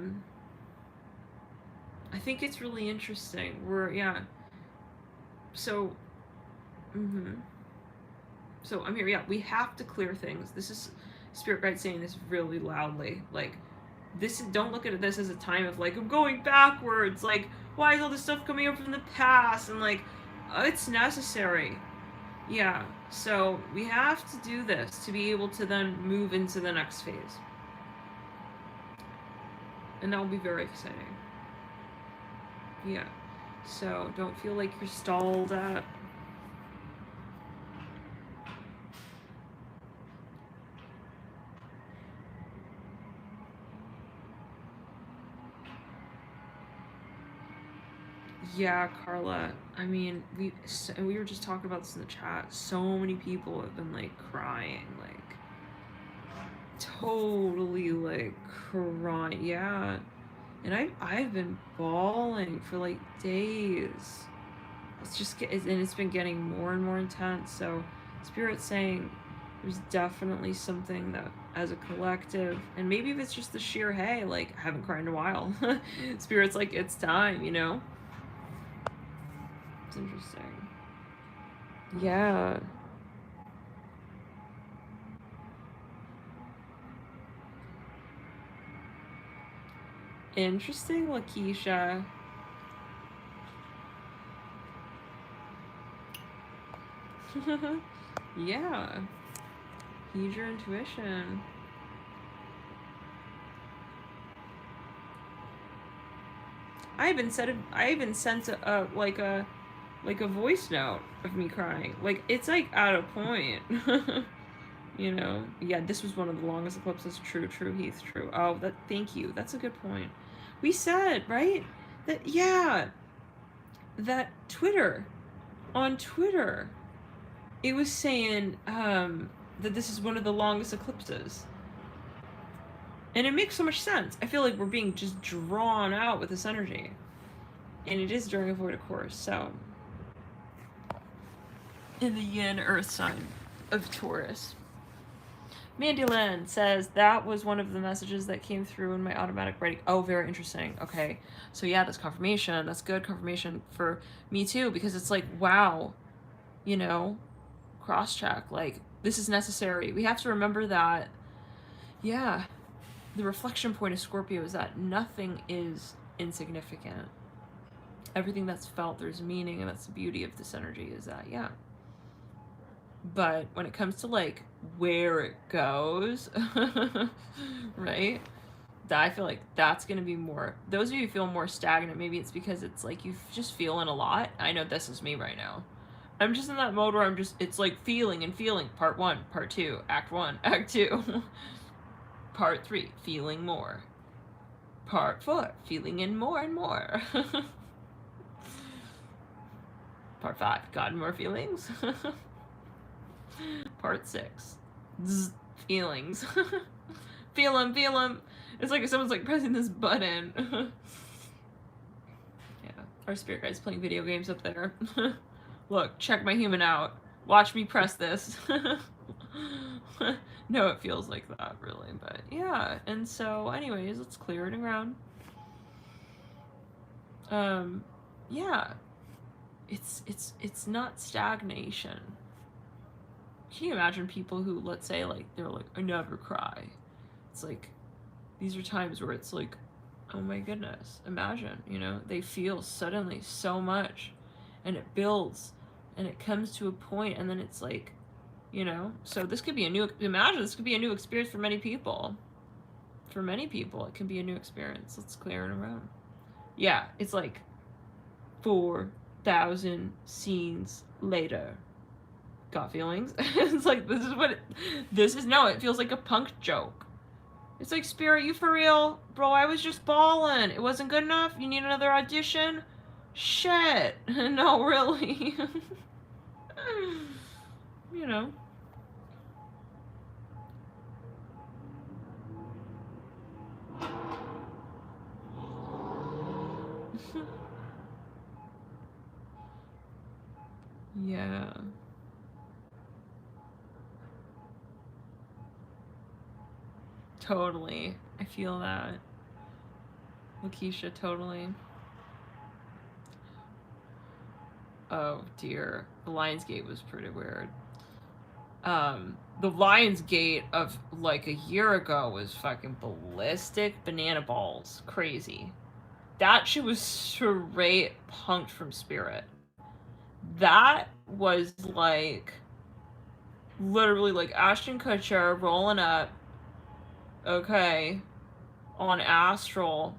think it's really interesting. So, so I'm here. Yeah, we have to clear things. This is Spirit Guide saying this really loudly. Like, this, don't look at this as a time of like, I'm going backwards. Like, why is all this stuff coming up from the past? And like, it's necessary. Yeah, so we have to do this to be able to then move into the next phase. And that will be very exciting. Yeah, so don't feel like you're stalled at. Yeah, Carla. I mean, we were just talking about this in the chat. So many people have been like crying, like totally like crying. Yeah, and I've been bawling for like days. It's been getting more and more intense. So, Spirit's saying there's definitely something that, as a collective, and maybe if it's just the sheer, hey, like I haven't cried in a while. Spirit's like, it's time, you know. It's interesting. Yeah. Interesting, Lakeisha. Yeah. Heed your intuition. I even sent a voice note of me crying. Like, it's like at a point. You know? Yeah, this was one of the longest eclipses. True, Heath, true. Oh, thank you. That's a good point. We said, right? That on Twitter, it was saying, that this is one of the longest eclipses. And it makes so much sense. I feel like we're being just drawn out with this energy. And it is during a void, of course, so. In the yin earth sign of Taurus. Mandylin says, that was one of the messages that came through in my automatic writing. Oh, very interesting. Okay. So yeah, that's confirmation. That's good confirmation for me too, because it's like, wow, you know, cross-check. Like, this is necessary. We have to remember that, yeah, the reflection point of Scorpio is that nothing is insignificant. Everything that's felt, there's meaning, and that's the beauty of this energy, is that, yeah. But when it comes to like where it goes, right? I feel like that's gonna be more. Those of you who feel more stagnant, maybe it's because it's like you just feeling a lot. I know this is me right now. I'm just in that mode where it's like feeling and feeling. Part 1, part 2, act 1, act 2, part 3, feeling more. Part 4, feeling in more and more. Part 5, gotten more feelings. Part 6, feelings. Feel them. It's like if someone's like pressing this button. Yeah, our spirit guy's playing video games up there. Look, check my human out. Watch me press this. No, it feels like that, really. But yeah, and so anyways, let's clear it around. yeah, it's not stagnation. Can you imagine people who, let's say, like, they're like, I never cry? It's like, these are times where it's like, oh my goodness, imagine, you know, they feel suddenly so much, and it builds, and it comes to a point, and then it's like, you know, so this could be a new, imagine this could be a new experience for many people. For many people, it can be a new experience. Let's clear it around. Yeah, it's like 4,000 scenes later. Got feelings? It's like, this is what no, it feels like a punk joke. It's like, Spirit, you for real? Bro, I was just bawling. It wasn't good enough? You need another audition? Shit. No, really. You know. Yeah. Totally. I feel that. Lakeisha, totally. Oh dear. The Lionsgate was pretty weird. The Lionsgate of like a year ago was fucking ballistic banana balls. Crazy. That shit was straight punked from Spirit. That was like literally like Ashton Kutcher rolling up, okay, on Astral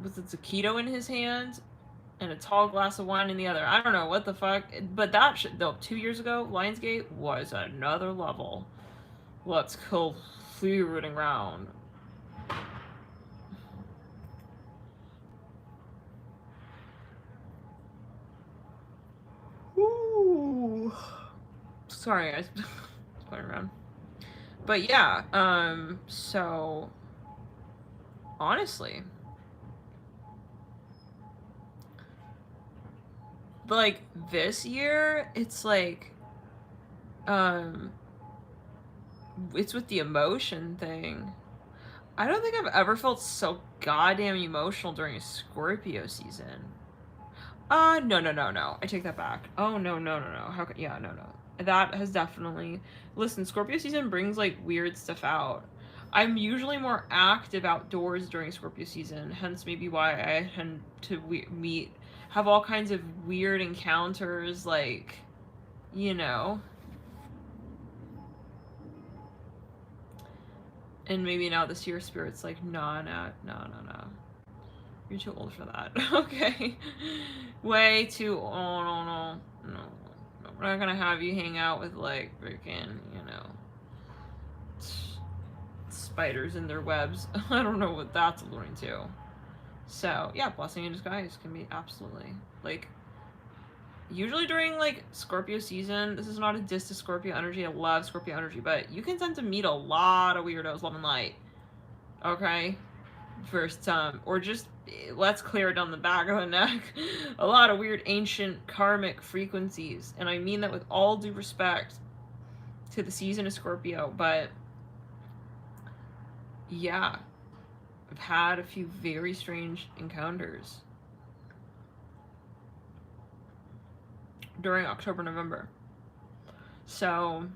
with a taquito in his hand and a tall glass of wine in the other. I don't know what the fuck, but that shit, though, 2 years ago, Lionsgate was another level. Let's go rooting around. Ooh. Sorry, I was playing around. But yeah, so honestly, like this year, it's like, it's with the emotion thing. I don't think I've ever felt so goddamn emotional during a Scorpio season. No. I take that back. Oh, no. How could, yeah, no. That has definitely, listen, Scorpio season brings, like, weird stuff out. I'm usually more active outdoors during Scorpio season, hence maybe why I tend to have all kinds of weird encounters, like, you know. And maybe now this year Spirit's like, no. You're too old for that. Okay. Way too old. No. We're not gonna have you hang out with, like, freaking, you know, spiders in their webs. I don't know what that's alluding to. So, yeah, blessing in disguise can be absolutely, like, usually during, like, Scorpio season, this is not a diss to Scorpio energy, I love Scorpio energy, but you can tend to meet a lot of weirdos, love and light. Okay? First time. Or just, let's clear it down the back of the neck. A lot of weird ancient karmic frequencies. And I mean that with all due respect to the season of Scorpio, but yeah, I've had a few very strange encounters during October, November. So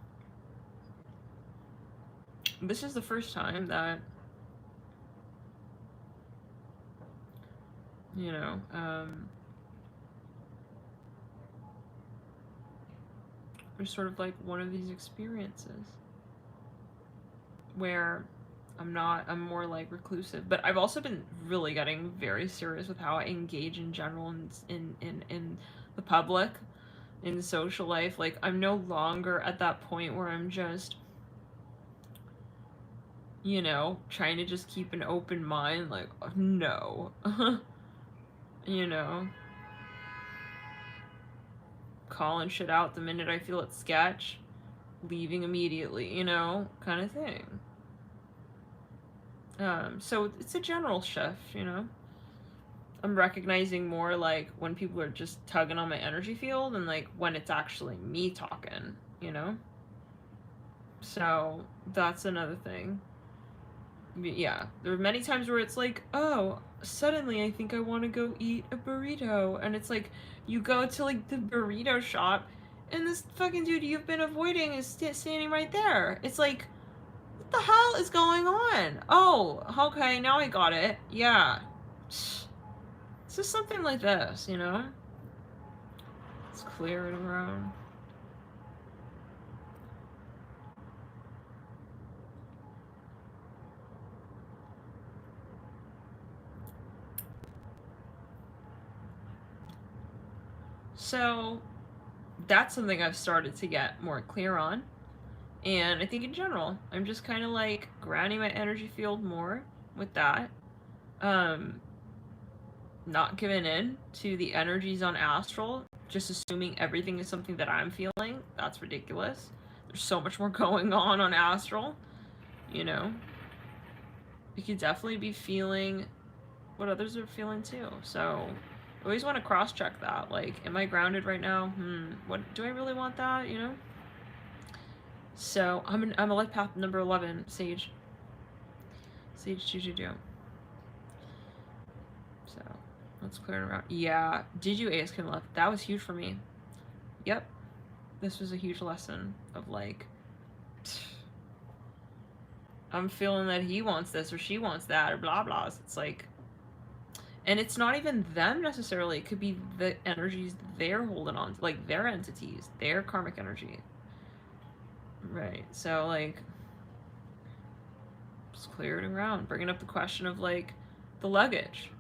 this is the first time that, you know, there's sort of like one of these experiences where I'm more like reclusive, but I've also been really getting very serious with how I engage in general in the public, in social life. Like, I'm no longer at that point where I'm just, you know, trying to just keep an open mind, like, no. You know, calling shit out the minute I feel it's sketch, leaving immediately, you know, kind of thing. So it's a general shift, you know. I'm recognizing more, like, when people are just tugging on my energy field and, like, when it's actually me talking, you know. So that's another thing. Yeah, there are many times where it's like, oh, suddenly I think I want to go eat a burrito, and it's like, you go to like the burrito shop, and this fucking dude you've been avoiding is standing right there. It's like, what the hell is going on? Oh, okay, now I got it. Yeah. It's just something like this, you know? It's clear it around. So, that's something I've started to get more clear on. And I think in general, I'm just kind of like grounding my energy field more with that. Not giving in to the energies on astral, just assuming everything is something that I'm feeling. That's ridiculous. There's so much more going on astral, you know? You could definitely be feeling what others are feeling too. So I always want to cross-check that. Like, am I grounded right now? What do I really want that, you know? So I'm a life path number 11, Sage. Sage 222. So let's clear it around. Yeah, did you ask him left? That was huge for me. Yep. This was a huge lesson of like, I'm feeling that he wants this or she wants that or blah blahs. It's like, and it's not even them necessarily. It could be the energies they're holding on to, like their entities, their karmic energy. Right. So like, just clearing around, bringing up the question of like the luggage.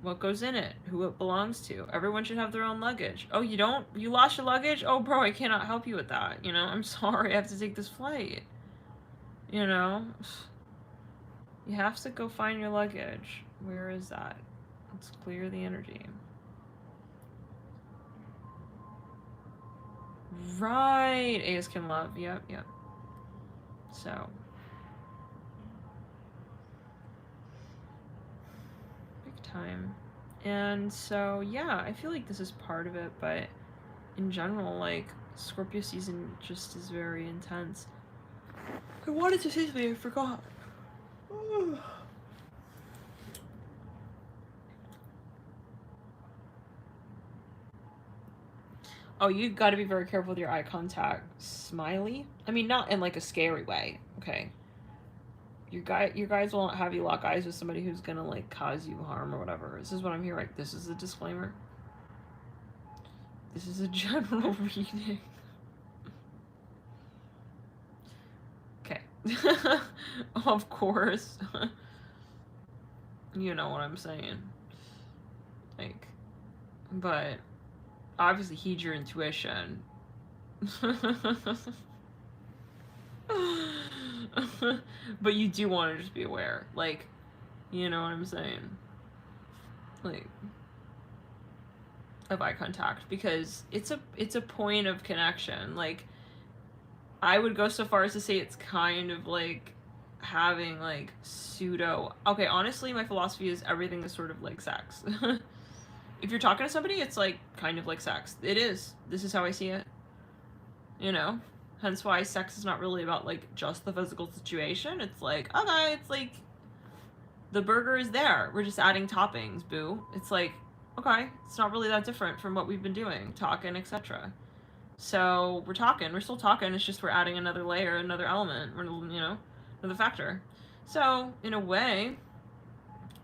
What goes in it? Who it belongs to? Everyone should have their own luggage. Oh, you don't? You lost your luggage? Oh, bro, I cannot help you with that. You know, I'm sorry, I have to take this flight. You know? You have to go find your luggage. Where is that? Let's clear the energy. Right! Ace can love. Yep. So. Big time. And so, yeah, I feel like this is part of it, but in general, like, Scorpio season just is very intense. I wanted to say something, I forgot. Oh, you gotta be very careful with your eye contact. Smiley? I mean, not in like a scary way, okay? You guys won't have you lock eyes with somebody who's gonna like cause you harm or whatever. This is what I'm hearing. This is a disclaimer. This is a general reading. Okay. Of course. You know what I'm saying. Like, but obviously heed your intuition. But you do want to just be aware. Like, you know what I'm saying? Like, of eye contact, because it's a point of connection. Like, I would go so far as to say it's kind of like having like pseudo, okay, honestly my philosophy is everything is sort of like sex. If you're talking to somebody, it's like kind of like sex. It is. This is how I see it, you know? Hence why sex is not really about like just the physical situation. It's like, okay, it's like the burger is there, we're just adding toppings, boo. It's like, okay, it's not really that different from what we've been doing, talking, etc. So we're still talking, it's just we're adding another layer, another element, you know, another factor. So in a way,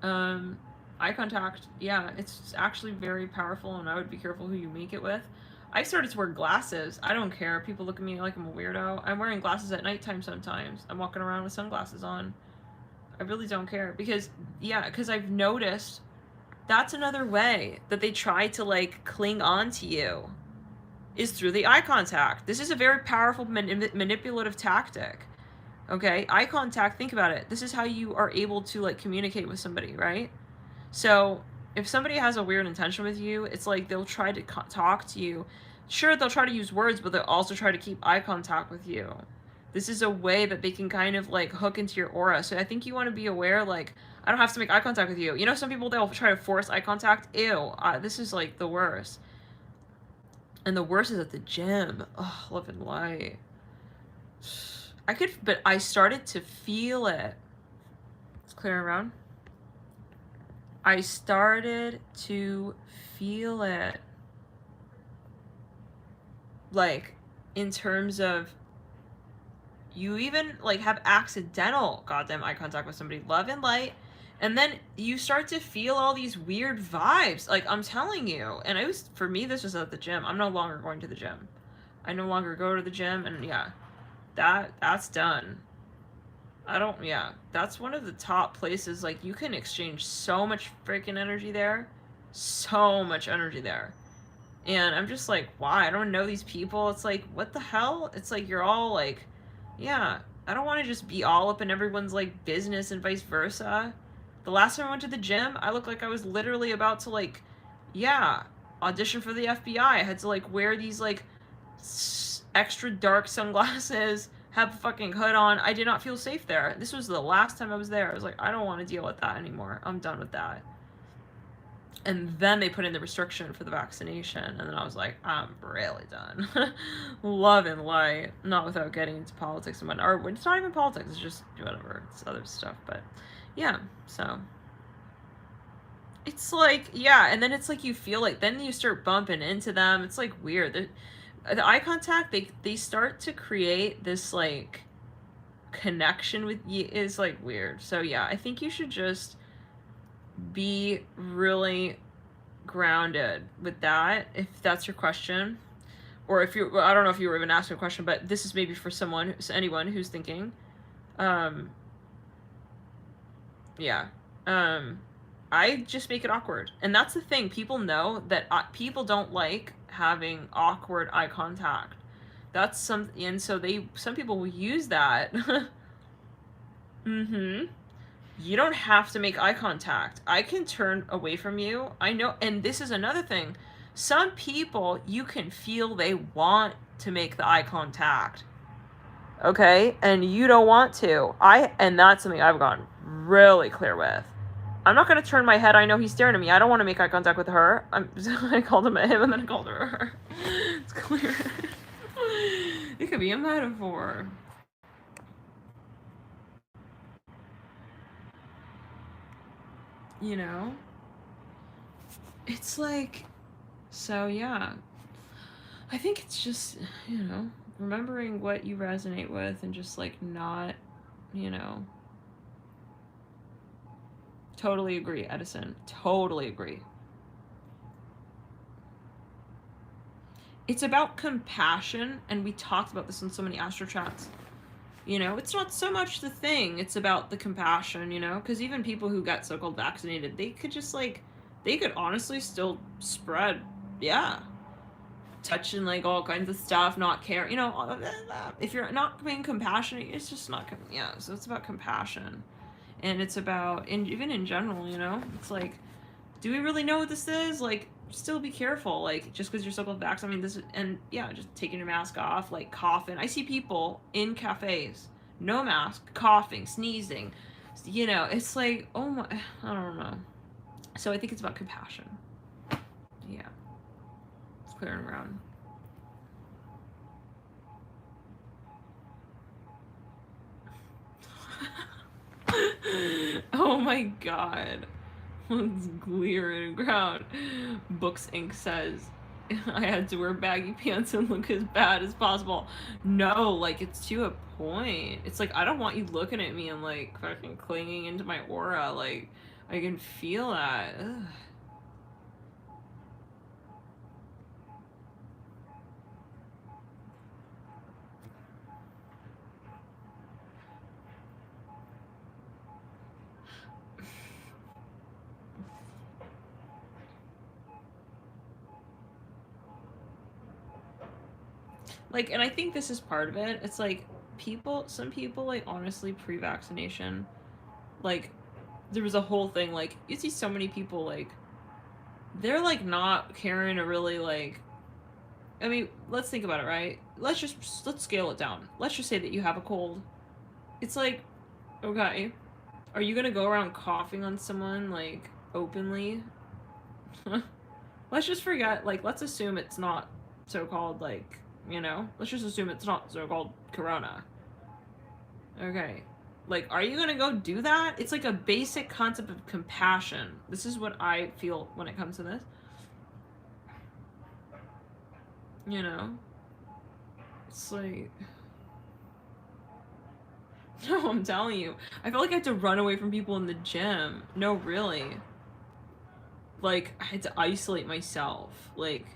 eye contact, yeah, it's actually very powerful, and I would be careful who you make it with. I started to wear glasses. I don't care. People look at me like I'm a weirdo. I'm wearing glasses at nighttime sometimes. I'm walking around with sunglasses on. I really don't care. Because I've noticed that's another way that they try to, like, cling on to you, is through the eye contact. This is a very powerful manipulative tactic. Okay? Eye contact, think about it. This is how you are able to, like, communicate with somebody, right? So if somebody has a weird intention with you, it's like they'll try to talk to you. Sure, they'll try to use words, but they'll also try to keep eye contact with you. This is a way that they can kind of like hook into your aura. So I think you want to be aware, like, I don't have to make eye contact with you. You know, some people, they'll try to force eye contact. Ew, this is like the worst. And the worst is at the gym. Oh, love and light. But I started to feel it. Let's clear around. I started to feel it. Like, in terms of, you even, like, have accidental goddamn eye contact with somebody, love and light, and then you start to feel all these weird vibes. Like, I'm telling you. And it was, for me, this was at the gym. I'm no longer going to the gym. I no longer go to the gym, and yeah, that's done. I don't, yeah, that's one of the top places. Like, you can exchange so much freaking energy there. So much energy there. And I'm just like, why? I don't know these people. It's like, what the hell? It's like, you're all like, yeah, I don't want to just be all up in everyone's like business and vice versa. The last time I went to the gym, I looked like I was literally about to like, yeah, audition for the FBI. I had to like wear these like extra dark sunglasses, have a fucking hood on. I did not feel safe there. This was the last time I was there. I was like, I don't want to deal with that anymore. I'm done with that. And then they put in the restriction for the vaccination, and then I was like, I'm really done. Love and light, not without getting into politics and whatnot. Or it's not even politics, it's just whatever, it's other stuff. But yeah, so it's like, yeah, and then it's like you feel like, then you start bumping into them. It's like weird. The eye contact, they start to create this like connection with you, is like weird. So yeah, I think you should just be really grounded with that, if that's your question. Or if you, I don't know if you were even asking a question, but this is maybe for anyone who's thinking. Yeah. I just make it awkward. And that's the thing. People know that people don't like having awkward eye contact. That's something, and so some people will use that. Mm-hmm. You don't have to make eye contact. I can turn away from you. I know, and this is another thing. Some people, you can feel they want to make the eye contact. Okay? And you don't want to. And that's something I've gotten really clear with. I'm not going to turn my head. I know he's staring at me. I don't want to make eye contact with her. I called him and then I called her. It's clear. It could be a metaphor. You know? It's like, so yeah. I think it's just, remembering what you resonate with and just like not, totally agree, Edison. Totally agree. It's about compassion, and we talked about this in so many astro chats. It's not so much the thing, it's about the compassion, because even people who got so-called vaccinated, they could just like, they could honestly still spread, yeah, touching like all kinds of stuff, not care, if you're not being compassionate, it's just not, yeah, so it's about compassion. And it's about, even in general, it's like, do we really know what this is? Like, still be careful, like, just because you're so-called vax, I mean, this, and yeah, just taking your mask off, like, coughing. I see people in cafes, no mask, coughing, sneezing, it's like, oh my, I don't know. So I think it's about compassion. Yeah. It's clearing around. Oh my god. Let's clear it ground. Books Inc. says, I had to wear baggy pants and look as bad as possible. No, like, it's to a point. It's like, I don't want you looking at me and, like, fucking clinging into my aura. Like, I can feel that. Ugh. Like, and I think this is part of it. It's like, some people, like, honestly, pre-vaccination, like, there was a whole thing, like, you see so many people, like, they're, like, not caring to really, like, I mean, let's think about it, right? Let's scale it down. Let's just say that you have a cold. It's like, okay, are you gonna go around coughing on someone, like, openly? Let's just forget, like, let's assume it's not so-called, like, let's just assume it's not so-called corona. Okay. Like, are you gonna go do that? It's like a basic concept of compassion. This is what I feel when it comes to this. You know? It's like... No, I'm telling you. I feel like I had to run away from people in the gym. No, really. Like, I had to isolate myself. Like...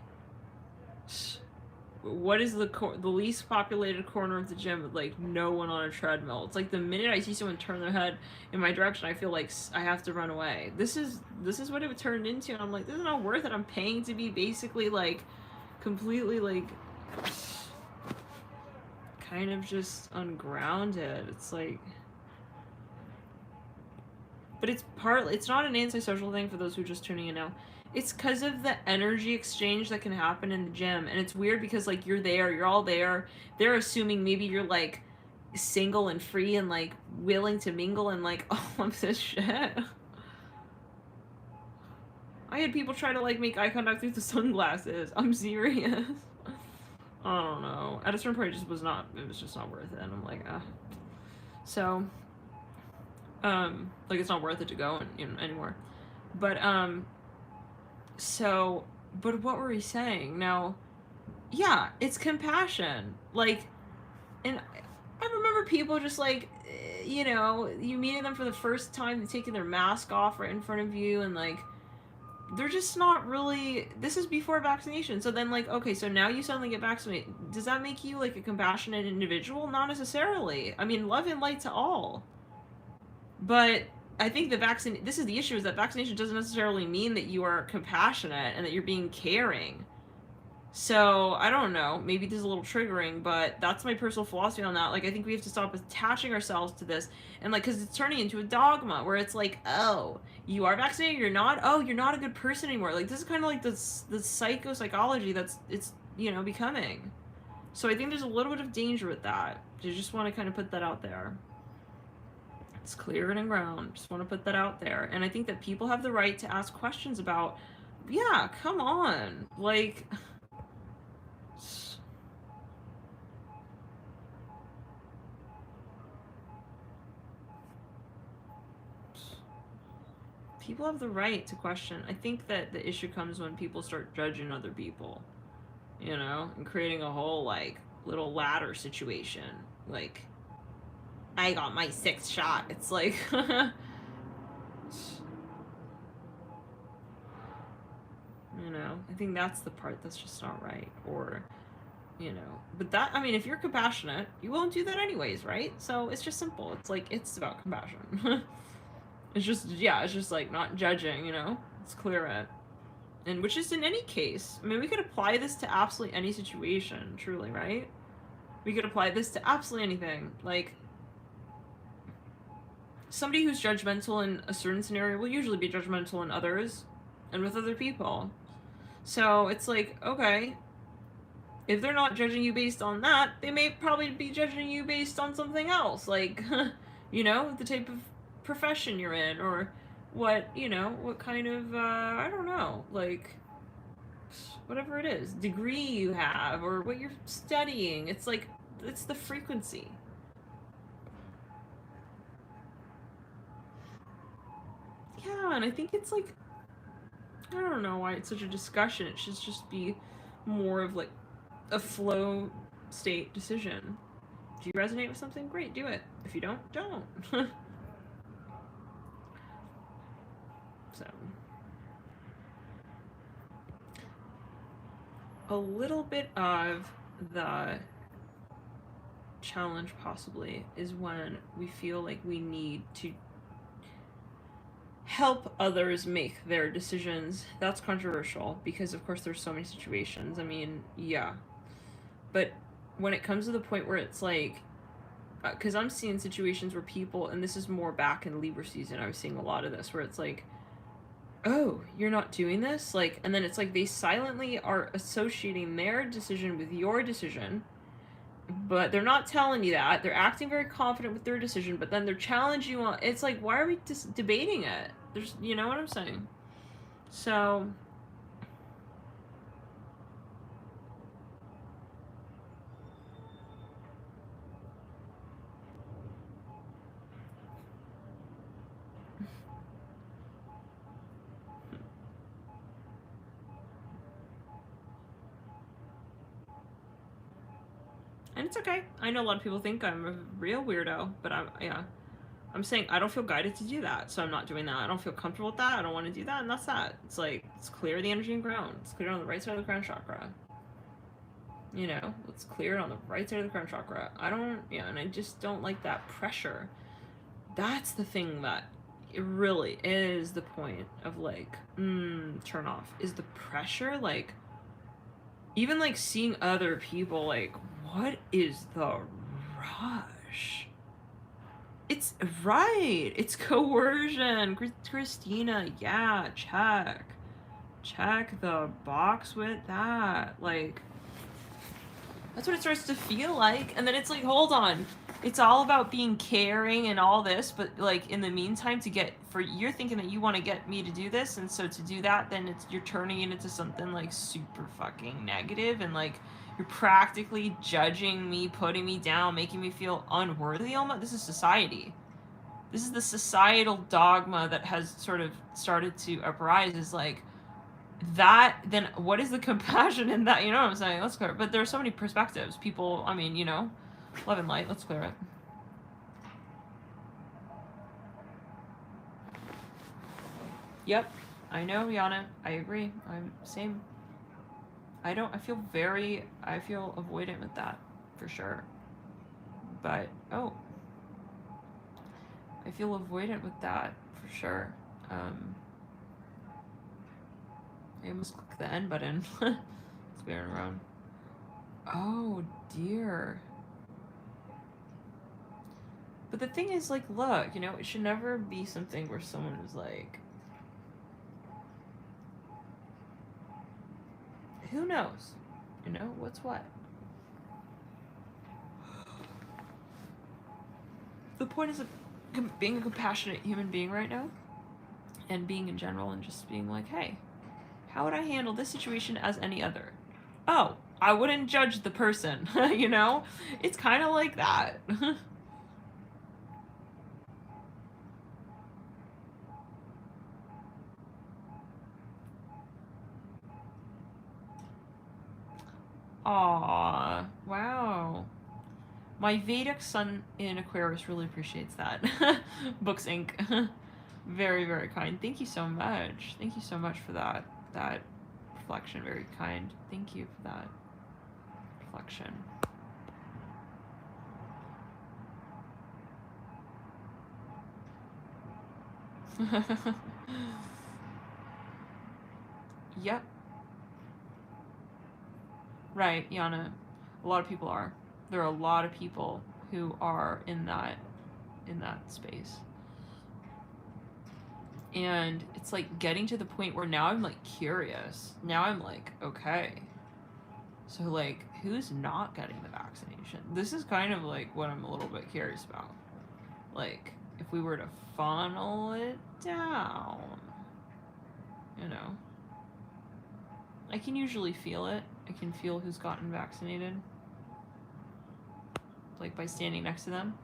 What is the least populated corner of the gym with, like, no one on a treadmill? It's like the minute I see someone turn their head in my direction, I feel like I have to run away. This is what it turned into, and I'm like, this is not worth it. I'm paying to be basically, like, completely, like, kind of just ungrounded. It's like... But it's not an antisocial thing for those who are just tuning in now. It's because of the energy exchange that can happen in the gym. And it's weird because, like, you're all there. They're assuming maybe you're, like, single and free and, like, willing to mingle and, like, all of this shit. I had people try to, like, make eye contact through the sunglasses. I'm serious. I don't know. At a certain point, it was just not worth it. And I'm like, ah. So... like, it's not worth it to go anymore. But, so, but what were we saying? Now, yeah, it's compassion. Like, and I remember people just, like, you know, you meeting them for the first time, taking their mask off right in front of you, and, like, they're just not really... This is before vaccination. So then, like, okay, so now you suddenly get vaccinated. Does that make you, like, a compassionate individual? Not necessarily. I mean, love and light to all. But I think this is the issue, is that vaccination doesn't necessarily mean that you are compassionate and that you're being caring. So, I don't know, maybe this is a little triggering, but that's my personal philosophy on that. Like, I think we have to stop attaching ourselves to this, and, like, because it's turning into a dogma, where it's like, oh, you are vaccinated, you're not, oh, you're not a good person anymore. Like, this is kind of like the psychology it's, you know, becoming. So I think there's a little bit of danger with that. I just want to kind of put that out there. It's clear and ground. Just want to put that out there. And I think that people have the right to ask questions about, yeah, come on. Like, people have the right to question. I think that the issue comes when people start judging other people, you know, and creating a whole, like, little ladder situation. Like, I got my 6th shot. It's like... You know, I think that's the part that's just not right. Or, you know, but that, I mean, if you're compassionate, you won't do that anyways, right? So it's just simple. It's like, it's about compassion. It's just, yeah, it's just like not judging, you know? It's clear it. And which is in any case. I mean, we could apply this to absolutely any situation, truly, right? We could apply this to absolutely anything. Like, somebody who's judgmental in a certain scenario will usually be judgmental in others and with other people. So it's like, okay, if they're not judging you based on that, they may probably be judging you based on something else. Like, you know, the type of profession you're in, or what, you know, what kind of, I don't know, like, whatever it is, degree you have, or what you're studying. It's like, it's the frequency. Yeah, and I think it's like, I don't know why it's such a discussion. It should just be more of like a flow state decision. Do you resonate with something? Great, do it. If you don't, don't. So, a little bit of the challenge possibly is when we feel like we need to help others make their decisions. That's controversial because, of course, there's so many situations. I mean, yeah. But when it comes to the point where it's like, because I'm seeing situations where people, and this is more back in Libra season, I was seeing a lot of this, where it's like, oh, you're not doing this? Like, and then it's like they silently are associating their decision with your decision, but they're not telling you that. They're acting very confident with their decision, but then they're challenging you on, it's like, why are we just debating it? There's, you know what I'm saying? So, And it's okay. I know a lot of people think I'm a real weirdo, but I'm saying I don't feel guided to do that, so I'm not doing that. I don't feel comfortable with that. I don't want to do that, and that's that. It's like, let's clear the energy and ground. It's clear on the right side of the crown chakra. You know, let's clear it on the right side of the crown chakra. And I just don't like that pressure. That's the thing that it really is the point of like, turn off, is the pressure. Like, even like seeing other people, like, what is the rush? It's right. It's coercion. Christina, yeah, check the box with that. Like, that's what it starts to feel like. And then it's like, hold on. It's all about being caring and all this, but like in the meantime, you're thinking that you want to get me to do this, and so to do that, then you're turning it into something like super fucking negative, and like you're practically judging me, putting me down, making me feel unworthy. Almost. This is society. This is the societal dogma that has sort of started to uprise. Is like that. Then what is the compassion in that? You know what I'm saying? Let's clear it. But there are so many perspectives. People. I mean, you know. Love and light, let's clear it. Yep, I know, Yana. I agree. I'm same. I feel avoidant with that, for sure. But, I feel avoidant with that, for sure. I almost clicked the end button. It's weird around. Oh, dear. But the thing is, like, look, you know, it should never be something where someone is like, who knows? You know, what's what? The point is being a compassionate human being right now, and being in general, and just being like, hey, how would I handle this situation as any other? Oh, I wouldn't judge the person, you know? It's kind of like that. Aww, wow. My Vedic sun in Aquarius really appreciates that. Books Inc. Very, very kind. Thank you so much. Thank you so much for that reflection. Very kind. Thank you for that reflection. Yep. Right, Yana. A lot of people are. There are a lot of people who are in that space. And it's like getting to the point where now I'm like curious. Now I'm like, okay. So like, who's not getting the vaccination? This is kind of like what I'm a little bit curious about. Like, if we were to funnel it down, you know. I can usually feel it. I can feel who's gotten vaccinated. Like by standing next to them.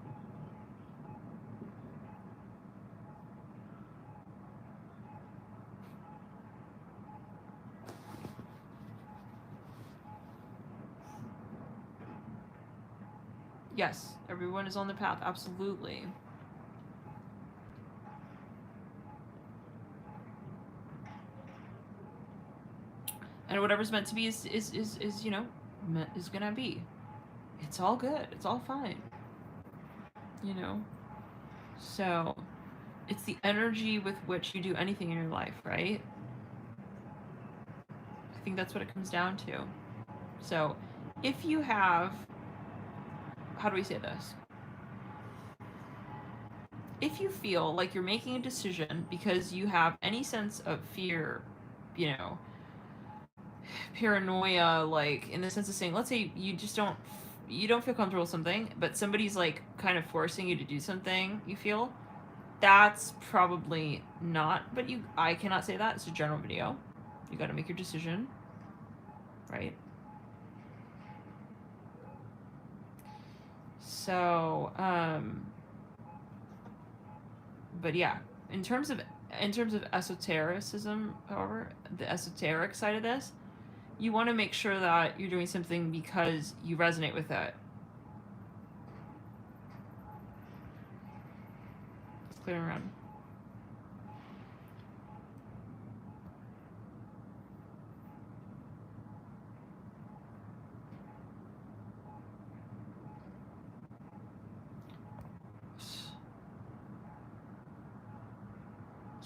Yes, everyone is on the path, absolutely. And whatever's meant to be is you know, is gonna be. It's all good. It's all fine. You know? So, it's the energy with which you do anything in your life, right? I think that's what it comes down to. So, if you have, how do we say this? If you feel like you're making a decision because you have any sense of fear, you know, paranoia, like in the sense of saying, let's say you don't feel comfortable with something, but somebody's like kind of forcing you to do something, you feel, that's probably not, but I cannot say that. It's a general video. You got to make your decision, right? So, but yeah, in terms of esotericism, however, the esoteric side of this, you want to make sure that you're doing something because you resonate with it, clearing around.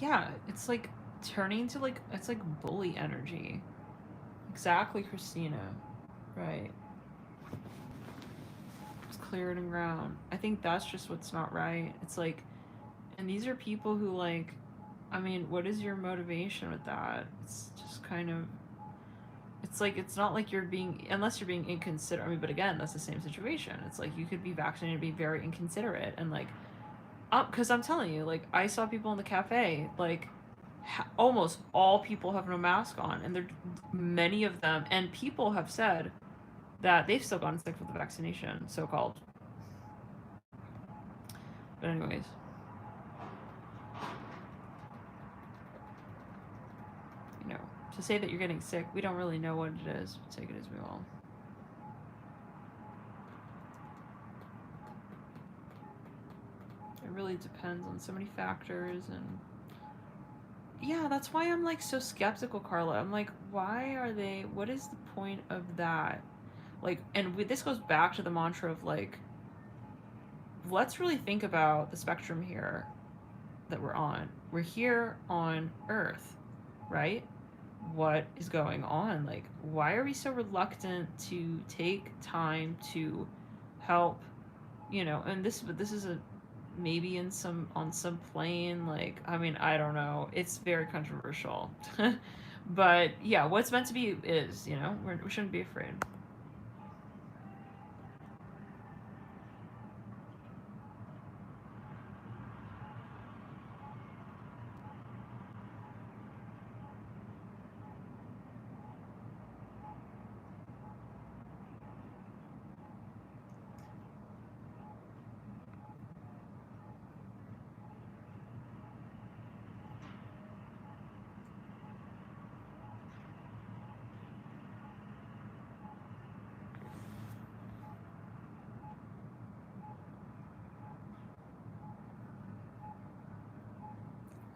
Yeah, it's like turning into like, it's like bully energy. Exactly, Christina. Right. It's clearing ground. I think that's just what's not right. It's like, and these are people who like, I mean, what is your motivation with that? It's just kind of, it's like, it's not like you're being, unless you're being inconsiderate. I mean, but again, that's the same situation. It's like you could be vaccinated and be very inconsiderate and like, because I'm telling you, like, I saw people in the cafe, like, almost all people have no mask on, and many of them, and people have said that they've still gotten sick with the vaccination, so-called. But anyways. You know, to say that you're getting sick, we don't really know what it is. Take it as we will. It really depends on so many factors, and yeah, that's why I'm like so skeptical, Carla. I'm like, why are they, what is the point of that? Like, and this goes back to the mantra of like, let's really think about the spectrum here that we're on. We're here on Earth, right? What is going on? Like, why are we so reluctant to take time to help, you know, and this is a maybe in some on some plane, like, I mean, I don't know, it's very controversial. But yeah, what's meant to be is, you know, we shouldn't be afraid.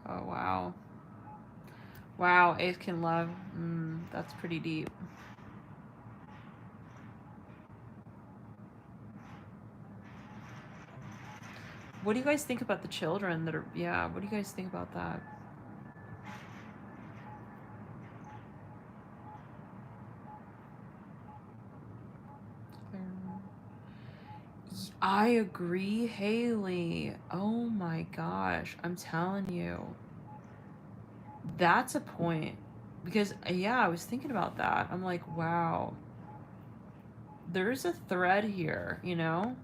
Oh wow. Wow, Ace can love. That's pretty deep. What do you guys think about the children that are, yeah, what do you guys think about that? I agree, Haley. Oh my gosh, I'm telling you. That's a point. Because, yeah, I was thinking about that. I'm like, wow, there's a thread here, you know?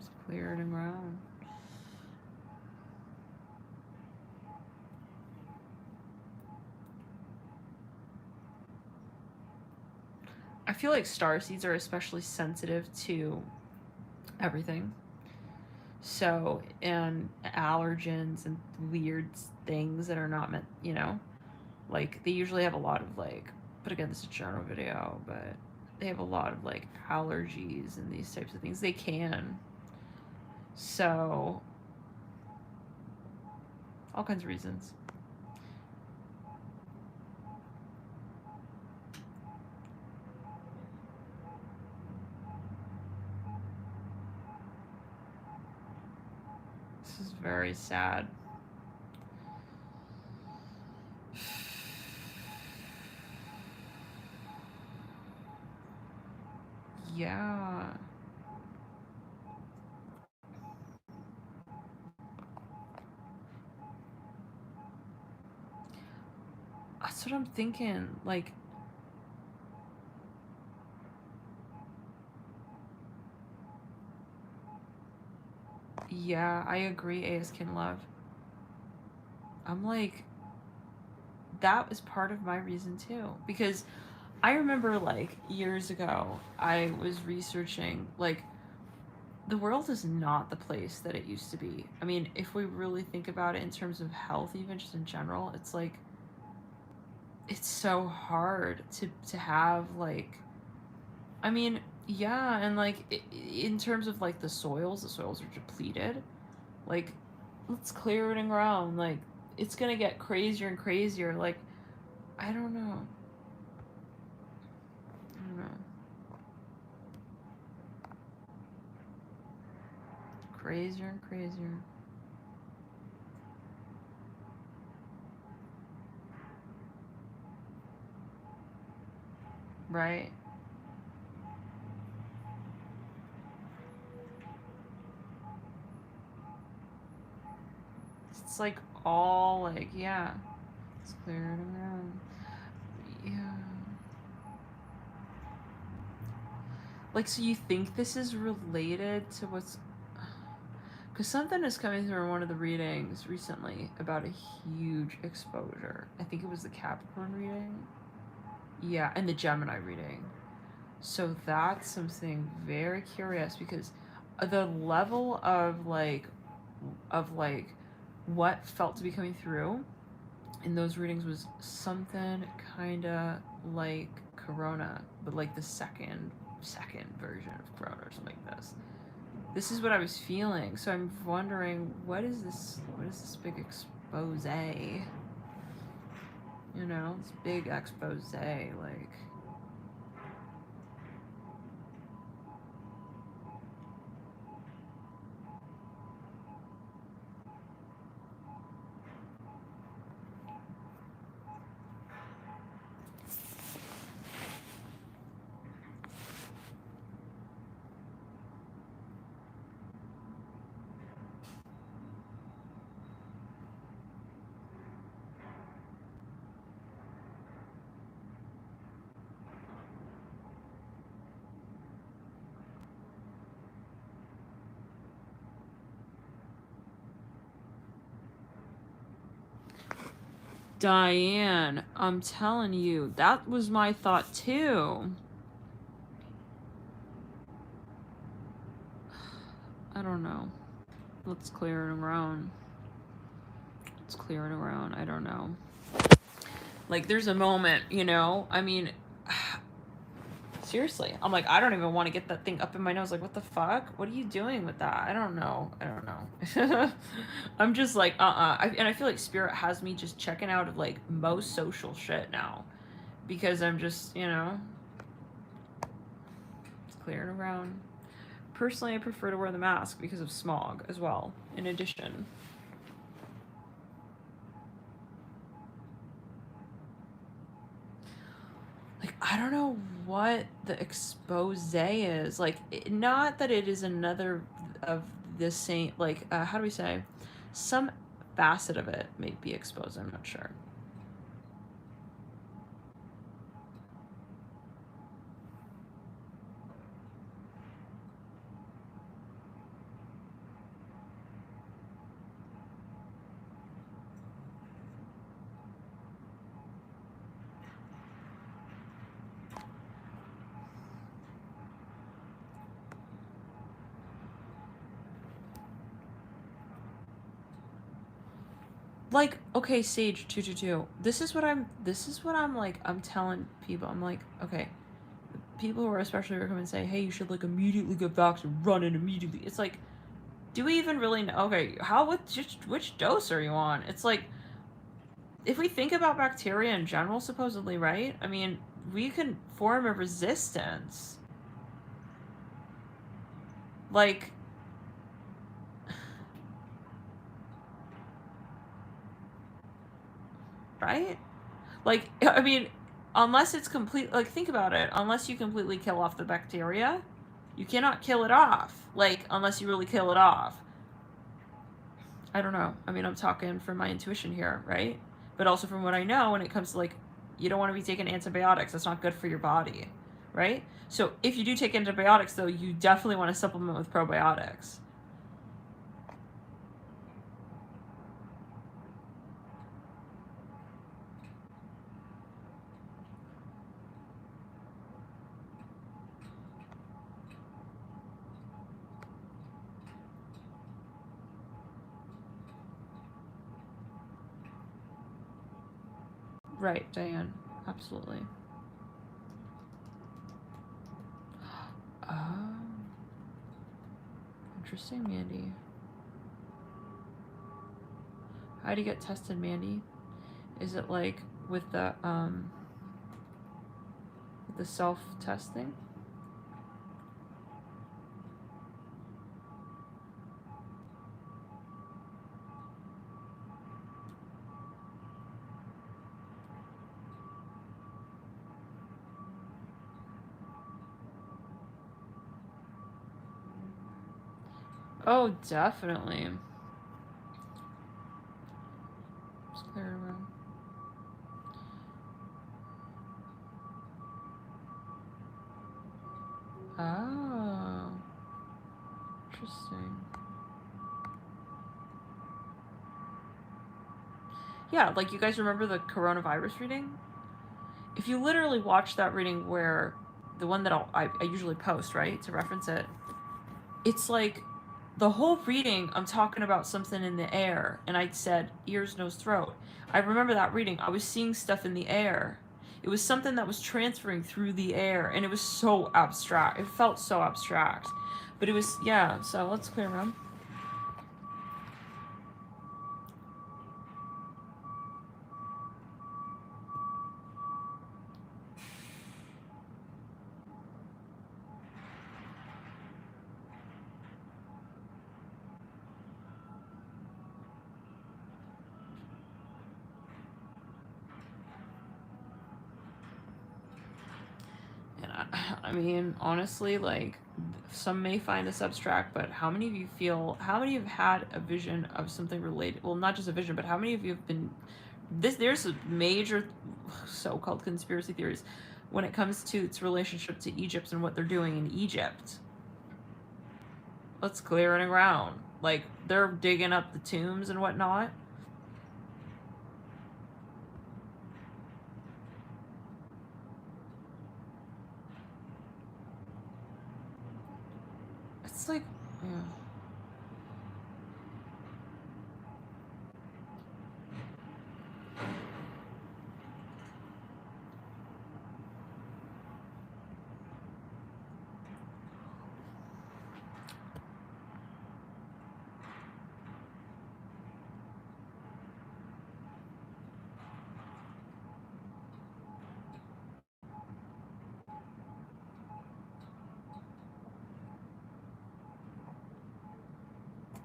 It's cleared and round. I feel like starseeds are especially sensitive to everything. So, and allergens and weird things that are not meant, you know? Like, they usually have a lot of, like, but again, this is a general video, but they have a lot of, like, allergies and these types of things. They can. So, all kinds of reasons. This is very sad. Yeah. That's what I'm thinking. Like, yeah, I agree, Aiskin Love. I'm like, that was part of my reason too. Because I remember like years ago, I was researching like the world is not the place that it used to be. I mean, if we really think about it in terms of health, even just in general, it's like it's so hard to have like, I mean, yeah, and like in terms of like the soils are depleted. Like, let's clear it and ground. Like, it's gonna get crazier and crazier. Like, I don't know. I don't know. Crazier and crazier. Right? It's like all like, yeah. Let's clear it around. Yeah. Like, so you think this is related to what's... Because something is coming through in one of the readings recently about a huge exposure. I think it was the Capricorn reading. Yeah, and the Gemini reading. So that's something very curious because the level of like what felt to be coming through in those readings was something kind of like Corona, but like the second version of Corona or something like this. This is what I was feeling. So I'm wondering, what is this big expose? You know, this big expose, like... Diane, I'm telling you, that was my thought too. I don't know. Let's clear it around. Let's clear it around. I don't know. Like, there's a moment, you know? I mean, seriously. I'm like, I don't even want to get that thing up in my nose. Like, what the fuck? What are you doing with that? I don't know. I'm just like, and I feel like Spirit has me just checking out of, like, most social shit now. Because I'm just, you know... Let's clear it around. Personally, I prefer to wear the mask because of smog as well, in addition. Like, I don't know what the expose is. Like, not that it is another of the same, like, how do we say? Some facet of it may be exposed, I'm not sure. Like, okay, Sage 222. This is what I'm like, I'm telling people. I'm like, okay, people who are especially recommend say, hey, you should like immediately get vaxxed and run in immediately. It's like, do we even really know? Okay, which dose are you on? It's like, if we think about bacteria in general, supposedly, right? I mean, we can form a resistance. Like, right? Like, I mean, unless it's complete, like, think about it. Unless you completely kill off the bacteria, you cannot kill it off. Like, unless you really kill it off. I don't know. I mean, I'm talking from my intuition here, right? But also from what I know when it comes to, like, you don't want to be taking antibiotics. That's not good for your body, right? So if you do take antibiotics, though, you definitely want to supplement with probiotics. Right, Diane. Absolutely. Oh. Interesting, Mandy. How do you get tested, Mandy? Is it like with the self-testing? Oh, definitely. Just clear it around. Oh. Interesting. Yeah, like you guys remember the coronavirus reading? If you literally watch that reading where the one that I usually post, right, to reference it, it's like the whole reading I'm talking about something in the air, and I said ears, nose, throat. I remember that reading. I was seeing stuff in the air. It was something that was transferring through the air, and it was so abstract. It felt so abstract. But it was, yeah, so let's clear around. And I mean, honestly, like, some may find this abstract, but how many of you have had a vision of something related? Well, not just a vision, but how many of you have been, there's a major so-called conspiracy theories when it comes to its relationship to Egypt and what they're doing in Egypt. Let's clear it around. Like, they're digging up the tombs and whatnot. It's like, yeah.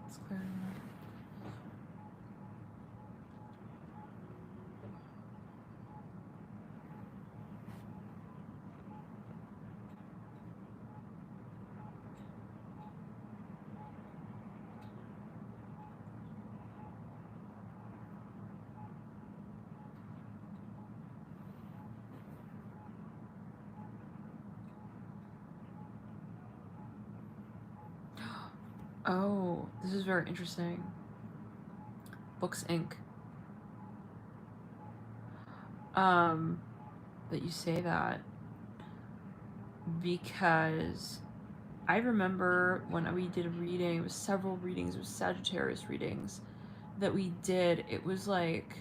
Let's clear it around. Oh, this is very interesting. Books Inc. That you say that, because I remember when we did a reading, it was several readings, it was Sagittarius readings that we did. It was like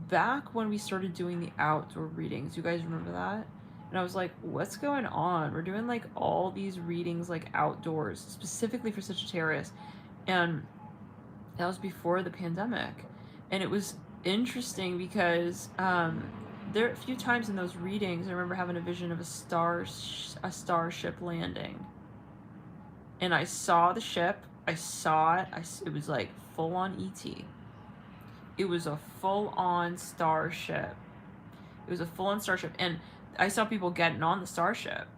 back when we started doing the outdoor readings. You guys remember that? And I was like, what's going on? We're doing like all these readings like outdoors, specifically for Sagittarius. And that was before the pandemic. And it was interesting because there a few times in those readings, I remember having a vision of a starship landing. And I saw the ship. I saw it. It was like full on ET. It was a full on starship. It was a full on starship. And I saw people getting on the starship.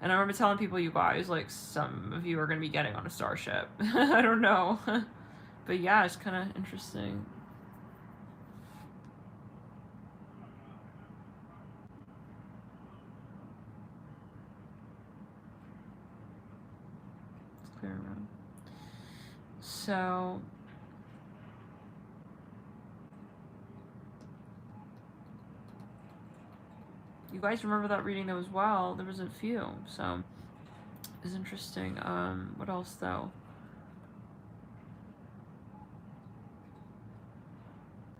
And I remember telling people, you guys, like, some of you are going to be getting on a starship. I don't know. But yeah, it's kind of interesting. Let's clear around. So, you guys remember that reading though as well. There was a few, so it's interesting. What else though?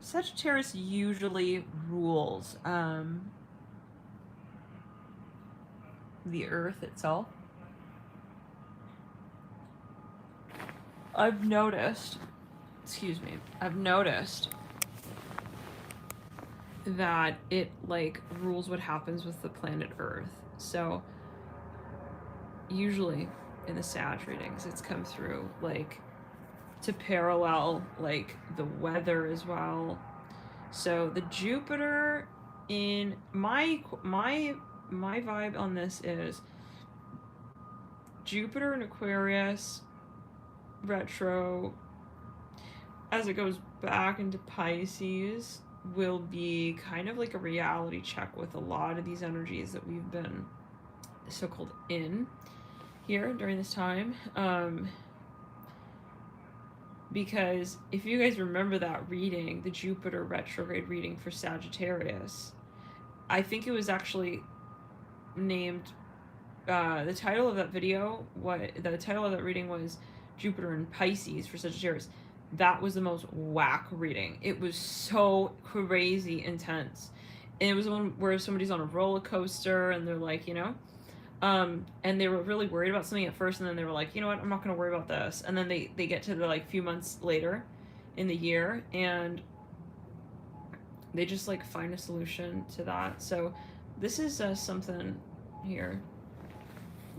Sagittarius usually rules the earth itself. I've noticed that it like rules what happens with the planet Earth. So usually in the Sag readings it's come through like to parallel like the weather as well. So the Jupiter in my vibe on this is Jupiter in Aquarius retro as it goes back into Pisces will be kind of like a reality check with a lot of these energies that we've been so-called in here during this time. Because if you guys remember that reading, the Jupiter retrograde reading for Sagittarius, I think it was actually named, the title of that video, the title of that reading was Jupiter in Pisces for Sagittarius. That was the most whack reading. It was so crazy intense. And it was one where somebody's on a roller coaster and they're like, you know, and they were really worried about something at first, and then they were like, you know what, I'm not going to worry about this. And then they get to the like few months later in the year and they just like find a solution to that. So this is something here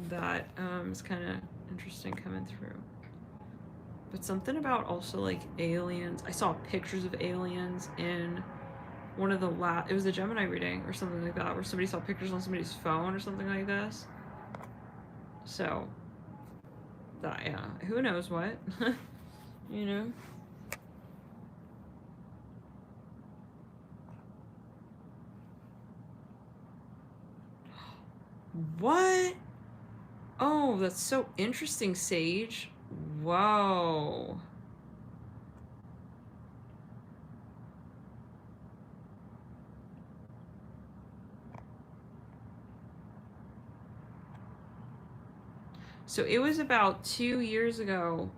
that is kind of interesting coming through. But something about also like aliens. I saw pictures of aliens in one of the it was a Gemini reading or something like that, where somebody saw pictures on somebody's phone or something like this. So that, yeah, who knows what. You know. What? Oh, that's so interesting, Sage. Whoa. So it was about 2 years ago.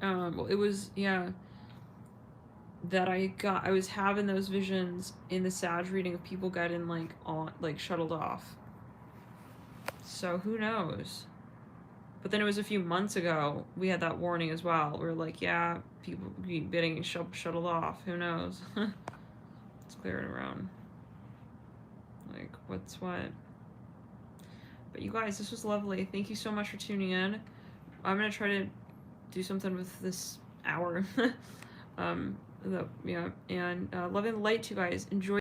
Well, it was, yeah, that I was having those visions in the Sag reading of people getting like shuttled off. So who knows? But then it was a few months ago, we had that warning as well. We were like, yeah, people getting shuttled off. Who knows? It's clearing around. Like, what's what? But you guys, this was lovely. Thank you so much for tuning in. I'm going to try to do something with this hour. Yeah, and loving the light to you guys. Enjoy.